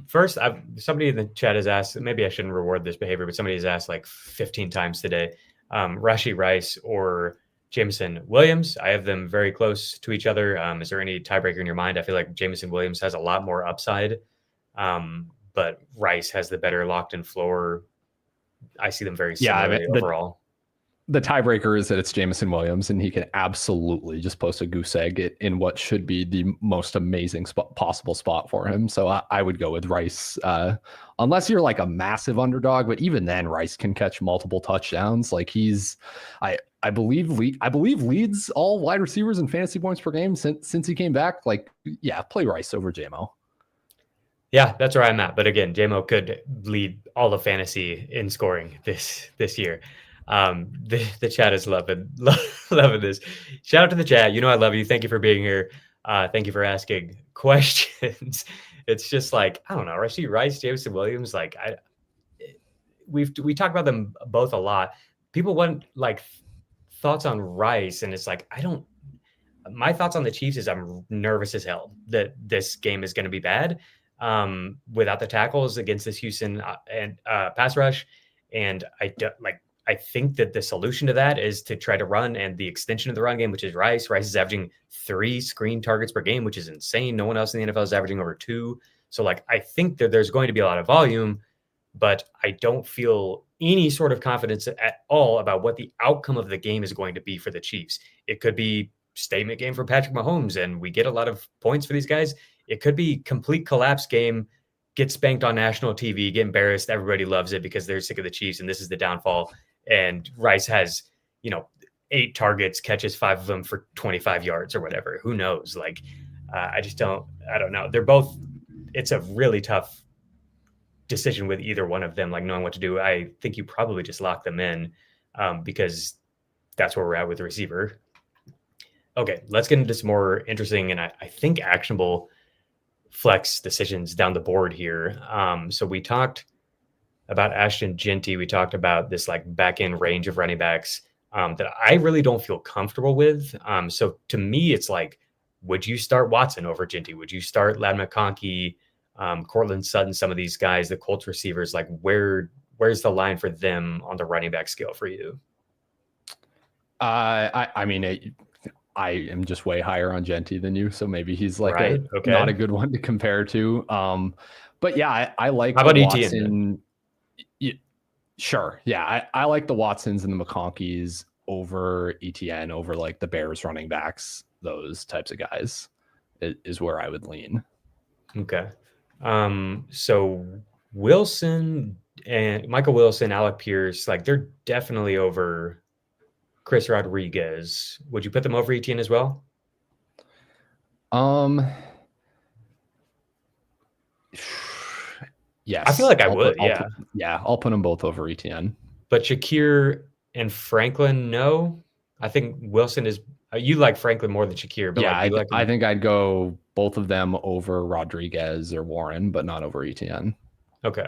First, somebody in the chat has asked, maybe I shouldn't reward this behavior, but somebody has asked like 15 times today, Rashee Rice or Jameson Williams. I have them very close to each other. Is there any tiebreaker in your mind? I feel like Jameson Williams has a lot more upside, but Rice has the better locked-in floor. I see them very similarly overall. The tiebreaker is that it's Jameson Williams, and he can absolutely just post a goose egg in what should be the most amazing possible spot for him. So I would go with Rice, unless you're like a massive underdog. But even then, Rice can catch multiple touchdowns. Like I believe leads all wide receivers in fantasy points per game since he came back. Like, yeah, play Rice over JMO. Yeah, that's where I'm at. But again, JMO could lead all of fantasy in scoring this year. The chat is loving this. Shout out to the chat. I love you. Thank you for being here. Thank you for asking questions. It's just like, I don't know, Rashee Rice, Jameson Williams. Like we talk about them both a lot. People want like thoughts on Rice. And it's like, my thoughts on the Chiefs is I'm nervous as hell that this game is going to be bad without the tackles against this Houston and pass rush. And I think that the solution to that is to try to run and the extension of the run game, which is Rice. Rice is averaging 3 screen targets per game, which is insane. No one else in the NFL is averaging over 2. So I think that there's going to be a lot of volume, but I don't feel any sort of confidence at all about what the outcome of the game is going to be for the Chiefs. It could be statement game for Patrick Mahomes, and we get a lot of points for these guys. It could be complete collapse game, get spanked on national TV, get embarrassed. Everybody loves it because they're sick of the Chiefs, and this is the downfall. And Rice has, 8 targets, catches 5 of them for 25 yards or whatever. Who knows? I don't know. They're both, it's a really tough decision with either one of them, knowing what to do. I think you probably just lock them in because that's where we're at with the receiver. Okay, let's get into some more interesting and I think actionable flex decisions down the board here. So we talked about Ashton Genty. We talked about this like back end range of running backs that I really don't feel comfortable with. So to me, it's like, would you start Watson over Genty? Would you start Ladd McConkey, Cortland Sutton, some of these guys, the Colts receivers? Like, where's the line for them on the running back scale for you? I mean, I am just way higher on Genty than you, so maybe he's like Okay. not a good one to compare to. But yeah, I like. How about Watson? Sure, yeah, I like the Watsons and the McConkeys over ETN, over like the Bears running backs. Those types of guys is where I would lean. Okay. So Wilson and Michael Wilson, Alec Pierce, like they're definitely over Chris Rodriguez. Would you put them over ETN as well? Yes. I feel like I would. I'll put them both over ETN. But Shakir and Franklin, no. I think Wilson is. You like Franklin more than Shakir, but yeah, I think I'd go both of them over Rodriguez or Warren, but not over ETN. Okay.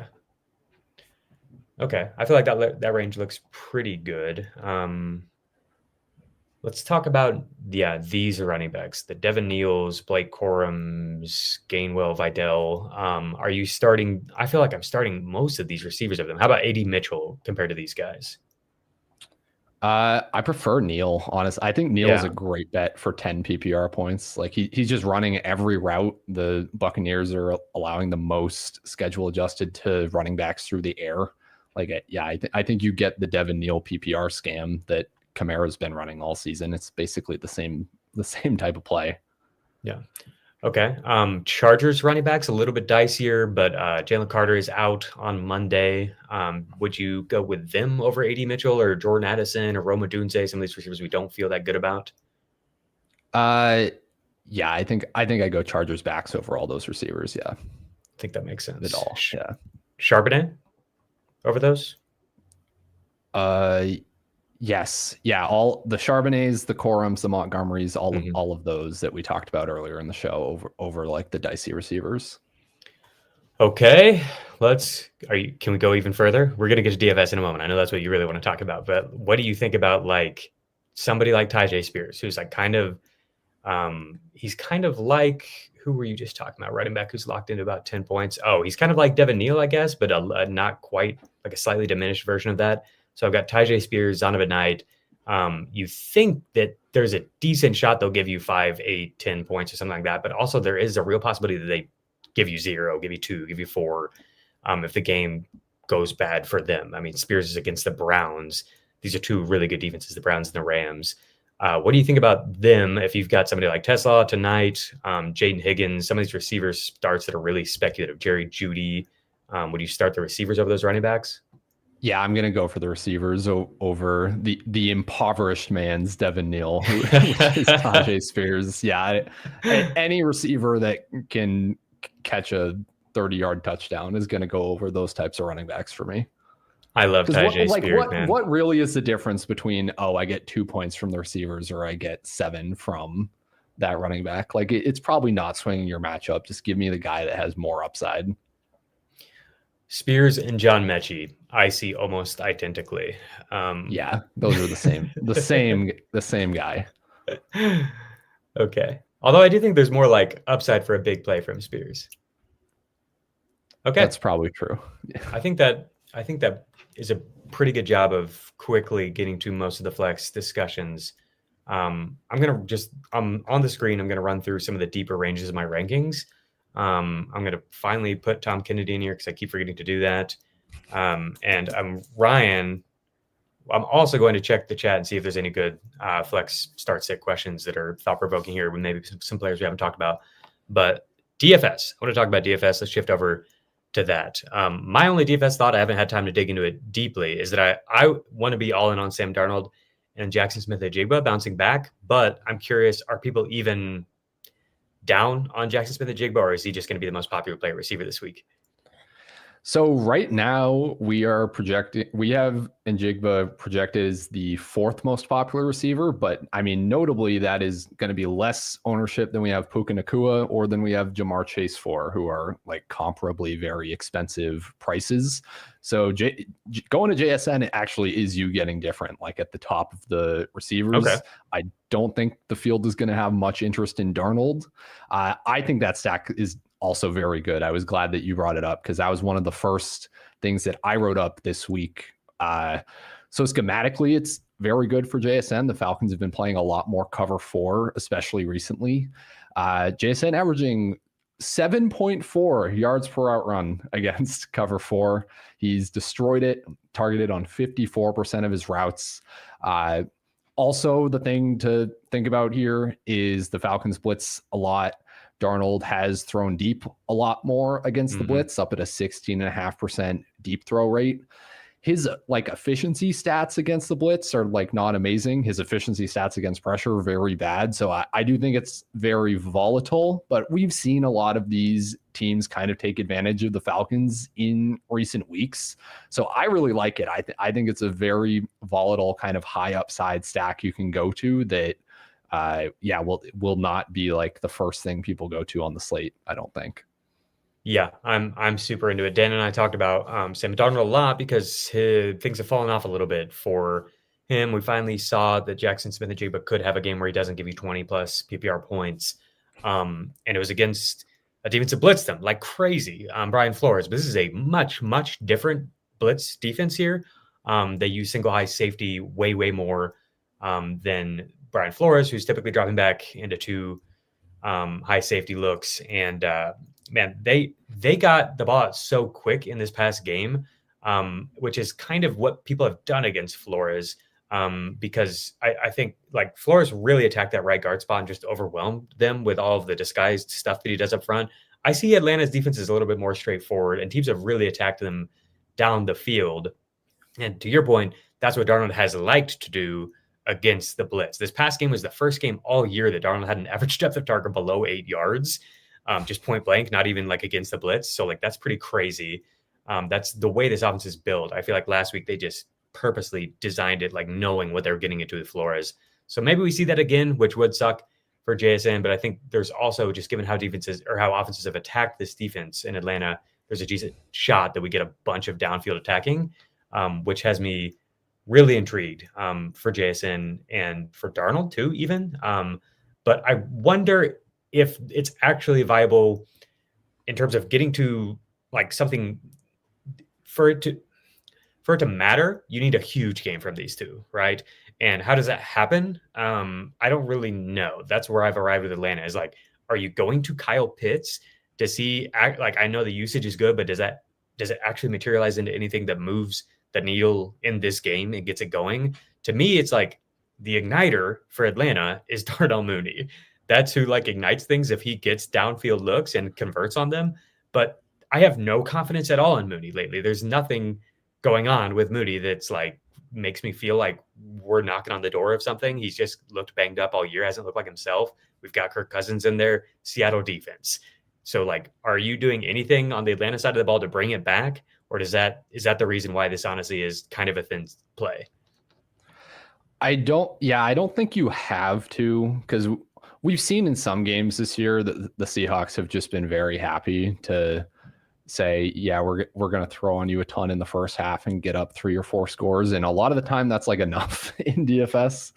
I feel like that range looks pretty good. Let's talk about these running backs: the Devin Neals, Blake Corums, Gainwell, Vidal. Are you starting? I feel like I'm starting most of these receivers of them. How about AD Mitchell compared to these guys? I prefer Neal, honestly. I think Neal is a great bet for 10 PPR points. Like he's just running every route. The Buccaneers are allowing the most schedule adjusted to running backs through the air. Like, I think you get the Devin Neal PPR scam that Kamara's been running all season. It's basically the same type of play. Yeah. Okay. Chargers running backs a little bit dicier, but Jalen Carter is out on Monday. Would you go with them over AD Mitchell or Jordan Addison or Roma Dunze, some of these receivers we don't feel that good about? Yeah, I think I go Chargers backs over all those receivers. Yeah. I think that makes sense. At all. Yeah. Charbonnet over those? Yes. Yeah. All the Charbonnets, the Corums, the Montgomerys, all of those that we talked about earlier in the show over like the dicey receivers. Okay. Can we go even further? We're going to get to DFS in a moment. I know that's what you really want to talk about, but what do you think about like somebody like Tyjae Spears, who's like he's kind of like, who were you just talking about? Running back who's locked into about 10 points. Oh, he's kind of like Devin Neal, I guess, but not quite, like a slightly diminished version of that. So I've got Tyjae Spears, Zonovan Knight. You think that there's a decent shot they'll give you 5, 8, 10 points or something like that. But also there is a real possibility that they give you 0, give you 2, give you 4 if the game goes bad for them. I mean, Spears is against the Browns. These are two really good defenses, the Browns and the Rams. What do you think about them if you've got somebody like Tesla tonight, Jaden Higgins, some of these receivers starts that are really speculative, Jerry Jeudy? Would you start the receivers over those running backs? Yeah, I'm going to go for the receivers over the impoverished man's Devin Neal, who is Tyjae Spears. Yeah, any receiver that can catch a 30-yard touchdown is going to go over those types of running backs for me. I love Tyjae Spears, man. What really is the difference between, I get 2 points from the receivers or I get 7 from that running back? Like, it's probably not swinging your matchup. Just give me the guy that has more upside. Spears and John Mechie, I see almost identically. Yeah, those are the same guy. Okay. Although I do think there's more like upside for a big play from Spears. Okay. That's probably true. I think that is a pretty good job of quickly getting to most of the flex discussions. I'm on the screen. I'm going to run through some of the deeper ranges of my rankings. I'm going to finally put Tom Kennedy in here because I keep forgetting to do that. And Ryan, I'm also going to check the chat and see if there's any good flex start sit questions that are thought-provoking here with maybe some players we haven't talked about. But DFS, I want to talk about DFS. Let's shift over to that. My only DFS thought, I haven't had time to dig into it deeply, is that I want to be all in on Sam Darnold and Jackson Smith-Njigba bouncing back. But I'm curious, are people even down on Jackson Smith-Njigba, or is he just going to be the most popular player receiver this week? So right now we have Njigba projected as the fourth most popular receiver, but I mean, notably that is going to be less ownership than we have Puka Nacua or than we have Jamar Chase for, who are like comparably very expensive prices. So going to JSN, it actually is you getting different, like at the top of the receivers. Okay. I don't think the field is going to have much interest in Darnold. I think that stack is also very good. I was glad that you brought it up because that was one of the first things that I wrote up this week. So schematically, it's very good for JSN. The Falcons have been playing a lot more cover 4, especially recently. JSN averaging 7.4 yards per out run against cover 4. He's destroyed it, targeted on 54% of his routes. Also, the thing to think about here is the Falcons blitz a lot. Darnold has thrown deep a lot more against the blitz, up at a 16.5% deep throw rate. His like efficiency stats against the blitz are like not amazing. His efficiency stats against pressure are very bad. So I do think it's very volatile, but we've seen a lot of these teams kind of take advantage of the Falcons in recent weeks. So I really like it. I think it's a very volatile kind of high upside stack you can go to that will not be like the first thing people go to on the slate, I don't think. Yeah, I'm super into it. Dan and I talked about Sam Darnold a lot because things have fallen off a little bit for him. We finally saw that Jackson Smith-Njigba could have a game where he doesn't give you 20 plus PPR points. And it was against a defense that blitzed them like crazy. Brian Flores, but this is a much, much different blitz defense here. They use single high safety way more than Brian Flores, who's typically dropping back into 2 high safety looks. And man, they got the ball out so quick in this past game, which is kind of what people have done against Flores, because I think like Flores really attacked that right guard spot and just overwhelmed them with all of the disguised stuff that he does up front. I see Atlanta's defense is a little bit more straightforward, and teams have really attacked them down the field. And to your point, that's what Darnold has liked to do against the blitz. This past game was the first game all year that Darnold had an average depth of target below 8 yards. Just point blank, not even like against the blitz. So like, that's pretty crazy. That's the way this offense is built. I feel like last week they just purposely designed it, like knowing what they were getting into with Flores. So maybe we see that again, which would suck for JSN. But I think there's also, just given how defenses or how offenses have attacked this defense in Atlanta, there's a decent shot that we get a bunch of downfield attacking, which has me really intrigued for JSN and for Darnold too, even. But I wonder if it's actually viable in terms of getting to like something for it to matter. You need a huge game from these two, right? And how does that happen? I don't really know. That's where I've arrived with Atlanta, is like, are you going to Kyle Pitts to see, like, I know the usage is good, but does it actually materialize into anything that moves the needle in this game and gets it going? To me, it's like the igniter for Atlanta is Darnell Mooney. That's who like ignites things if he gets downfield looks and converts on them. But I have no confidence at all in Mooney lately. There's nothing going on with Mooney that's like makes me feel like we're knocking on the door of something. He's just looked banged up all year, hasn't looked like himself. We've got Kirk Cousins in there, Seattle defense. So like, are you doing anything on the Atlanta side of the ball to bring it back? Or is that the reason why this honestly is kind of a thin play? I don't think you have to, because we've seen in some games this year that the Seahawks have just been very happy to say, yeah, we're going to throw on you a ton in the first half and get up 3 or 4 scores. And a lot of the time that's like enough in DFS.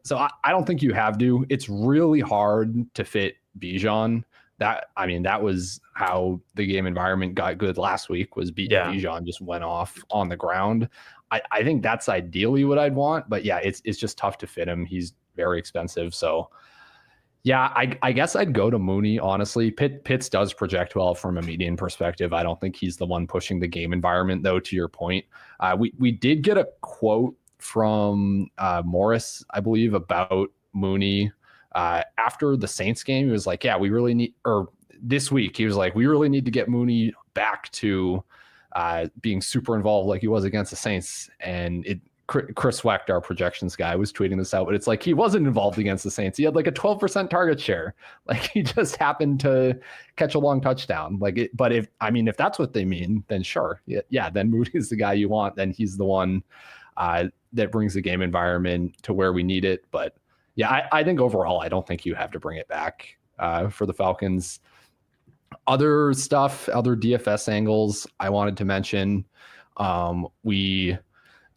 So I don't think you have to. It's really hard to fit Bijan. That was how the game environment got good last week, was Bijan just went off on the ground. I think that's ideally what I'd want, but yeah, it's just tough to fit him. He's very expensive. So yeah, I guess I'd go to Mooney, honestly. Pitts does project well from a median perspective. I don't think he's the one pushing the game environment, though, to your point. We did get a quote from Morris, I believe, about Mooney after the Saints game. He was like, yeah, this week, he was like, we really need to get Mooney back to being super involved like he was against the Saints. And it Chris Wecht, our projections guy, was tweeting this out, but it's like he wasn't involved against the Saints. He had like a 12% target share. Like he just happened to catch a long touchdown. But if that's what they mean, then sure. Yeah. Then Moody's the guy you want. Then he's the one that brings the game environment to where we need it. But yeah, I think overall, I don't think you have to bring it back for the Falcons. Other stuff, other DFS angles I wanted to mention. We've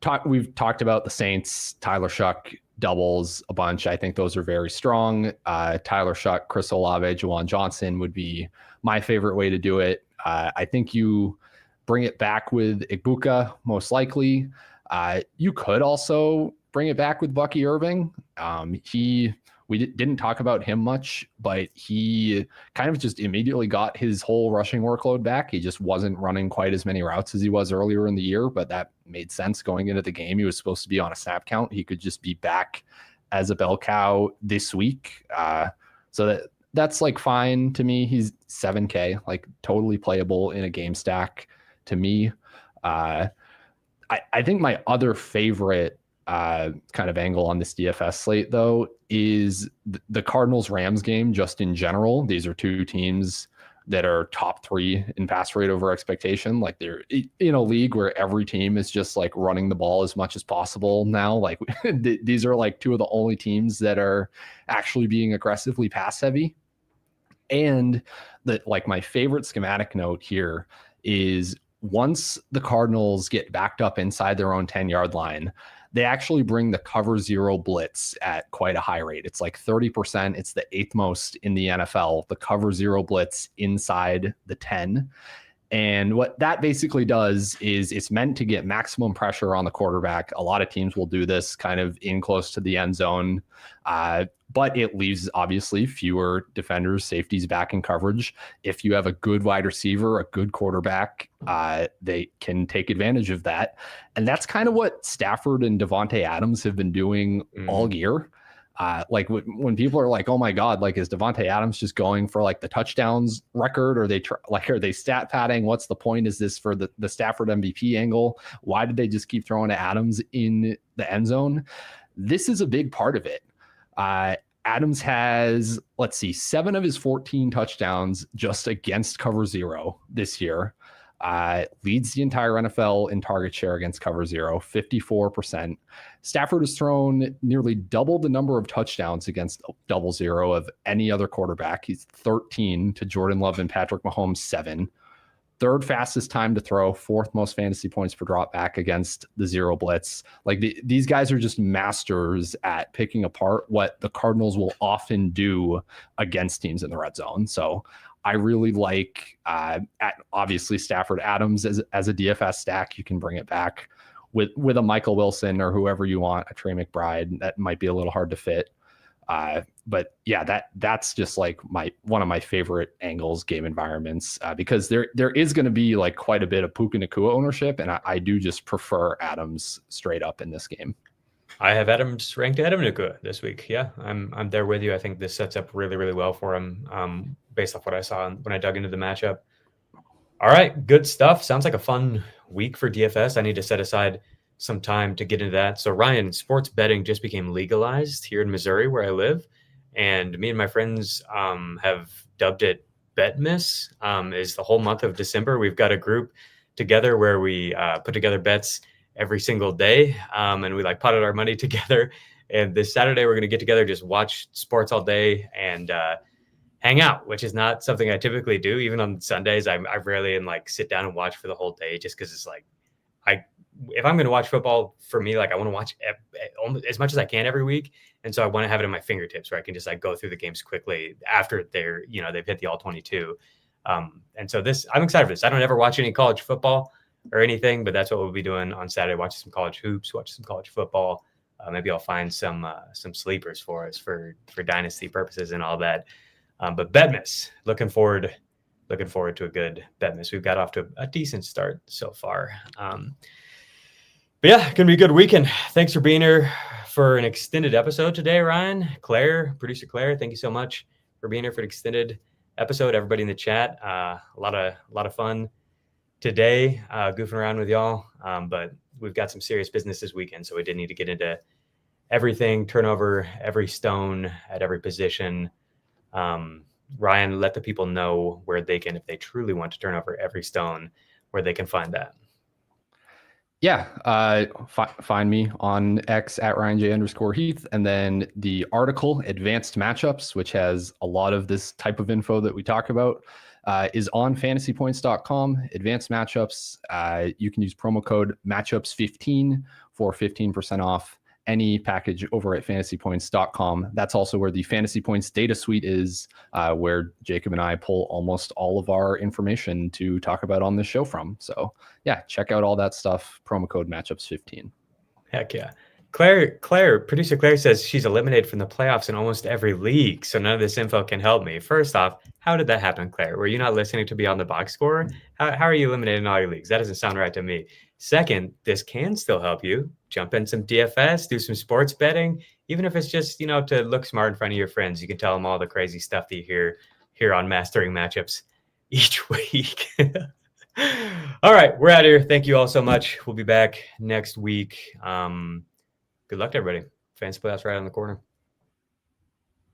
talked about the Saints, Tyler Shuck doubles a bunch. I think those are very strong. Tyler Shuck, Chris Olave, Juwan Johnson would be my favorite way to do it. I think you bring it back with Igbuka, most likely. You could also bring it back with Bucky Irving. We didn't talk about him much, but he kind of just immediately got his whole rushing workload back. He just wasn't running quite as many routes as he was earlier in the year, but that made sense going into the game. He was supposed to be on a snap count. He could just be back as a bell cow this week. So that's like fine to me. He's 7K, like totally playable in a game stack to me. I think my other favorite kind of angle on this DFS slate, though, is the Cardinals-Rams game just in general. These are two teams that are top 3 in pass rate over expectation. Like they're in a league where every team is just like running the ball as much as possible now. Like these are like two of the only teams that are actually being aggressively pass heavy. And like my favorite schematic note here is once the Cardinals get backed up inside their own 10-yard line, they actually bring the cover 0 blitz at quite a high rate. It's like 30%. It's the 8th most in the NFL, the cover 0 blitz inside the 10. And what that basically does is it's meant to get maximum pressure on the quarterback. A lot of teams will do this kind of in close to the end zone, but it leaves obviously fewer defenders, safeties back in coverage. If you have a good wide receiver, a good quarterback, they can take advantage of that. And that's kind of what Stafford and Devontae Adams have been doing all year. Like when people are like, oh my God, like is Devontae Adams just going for like the touchdowns record? Or are they stat padding? What's the point? Is this for the Stafford MVP angle? Why did they just keep throwing to Adams in the end zone? This is a big part of it. Adams has, 7 of his 14 touchdowns just against cover 0 this year. Leads the entire NFL in target share against cover 0, 54%. Stafford has thrown nearly double the number of touchdowns against double 0 of any other quarterback. He's 13 to Jordan Love and Patrick Mahomes 7. Third fastest time to throw, 4th most fantasy points per drop back against the 0 blitz. Like these guys are just masters at picking apart what the Cardinals will often do against teams in the red zone. So I really like, obviously, Stafford Adams as a DFS stack. You can bring it back with a Michael Wilson or whoever you want, a Trey McBride. That might be a little hard to fit. But yeah, that's just like one of my favorite angles, game environments, because there is going to be like quite a bit of Puka Nacua ownership, and I do just prefer Adams straight up in this game. I have Adams ranked Adam Nacua this week. Yeah, I'm there with you. I think this sets up really, really well for him based off what I saw when I dug into the matchup. All right, good stuff. Sounds like a fun week for DFS. I need to set aside some time to get into that. So Ryan, sports betting just became legalized here in Missouri where I live. And me and my friends have dubbed it Betmas. Is the whole month of December. We've got a group together where we put together bets every single day. And we like potted our money together. And this Saturday, we're going to get together, just watch sports all day and hang out, which is not something I typically do. Even on Sundays, I rarely sit down and watch for the whole day, just because it's like, if I'm going to watch football, for me, like I want to watch as much as I can every week. And so I want to have it at my fingertips where I can just go through the games quickly after they've hit the all 22. And so I'm excited for this. I don't ever watch any college football or anything, but that's what we'll be doing on Saturday. Watch some college hoops, watch some college football. Maybe I'll find some sleepers for us for dynasty purposes and all that. But Betmas, looking forward to a good Betmas. We've got off to a decent start so far. But yeah, gonna be a good weekend. Thanks for being here for an extended episode today, Ryan. Producer Claire, thank you so much for being here for an extended episode. Everybody in the chat, a lot of fun today, goofing around with y'all. But we've got some serious business this weekend, so we did need to get into everything, turn over every stone at every position. Ryan, let the people know where they can, if they truly want to turn over every stone, where they can find that. Yeah, find me on X at RyanJ_Heath, and then the article Advanced Matchups, which has a lot of this type of info that we talk about, is on fantasypoints.com. Advanced Matchups, you can use promo code matchups15 for 15% off any package over at fantasypoints.com. That's also where the Fantasy Points data suite is, where Jacob and I pull almost all of our information to talk about on this show from. So yeah, check out all that stuff. Promo code matchups15. Heck yeah. Producer Claire says she's eliminated from the playoffs in almost every league, so none of this info can help me. First off, how did that happen, Claire? Were you not listening to Beyond the Box Score? How are you eliminated in all your leagues? That doesn't sound right to me. Second, this can still help you. Jump in some DFS, do some sports betting, even if it's just, to look smart in front of your friends. You can tell them all the crazy stuff that you hear here on Mastering Matchups each week. All right, we're out of here. Thank you all so much. We'll be back next week. Good luck to everybody. Fantasy playoffs right on the corner.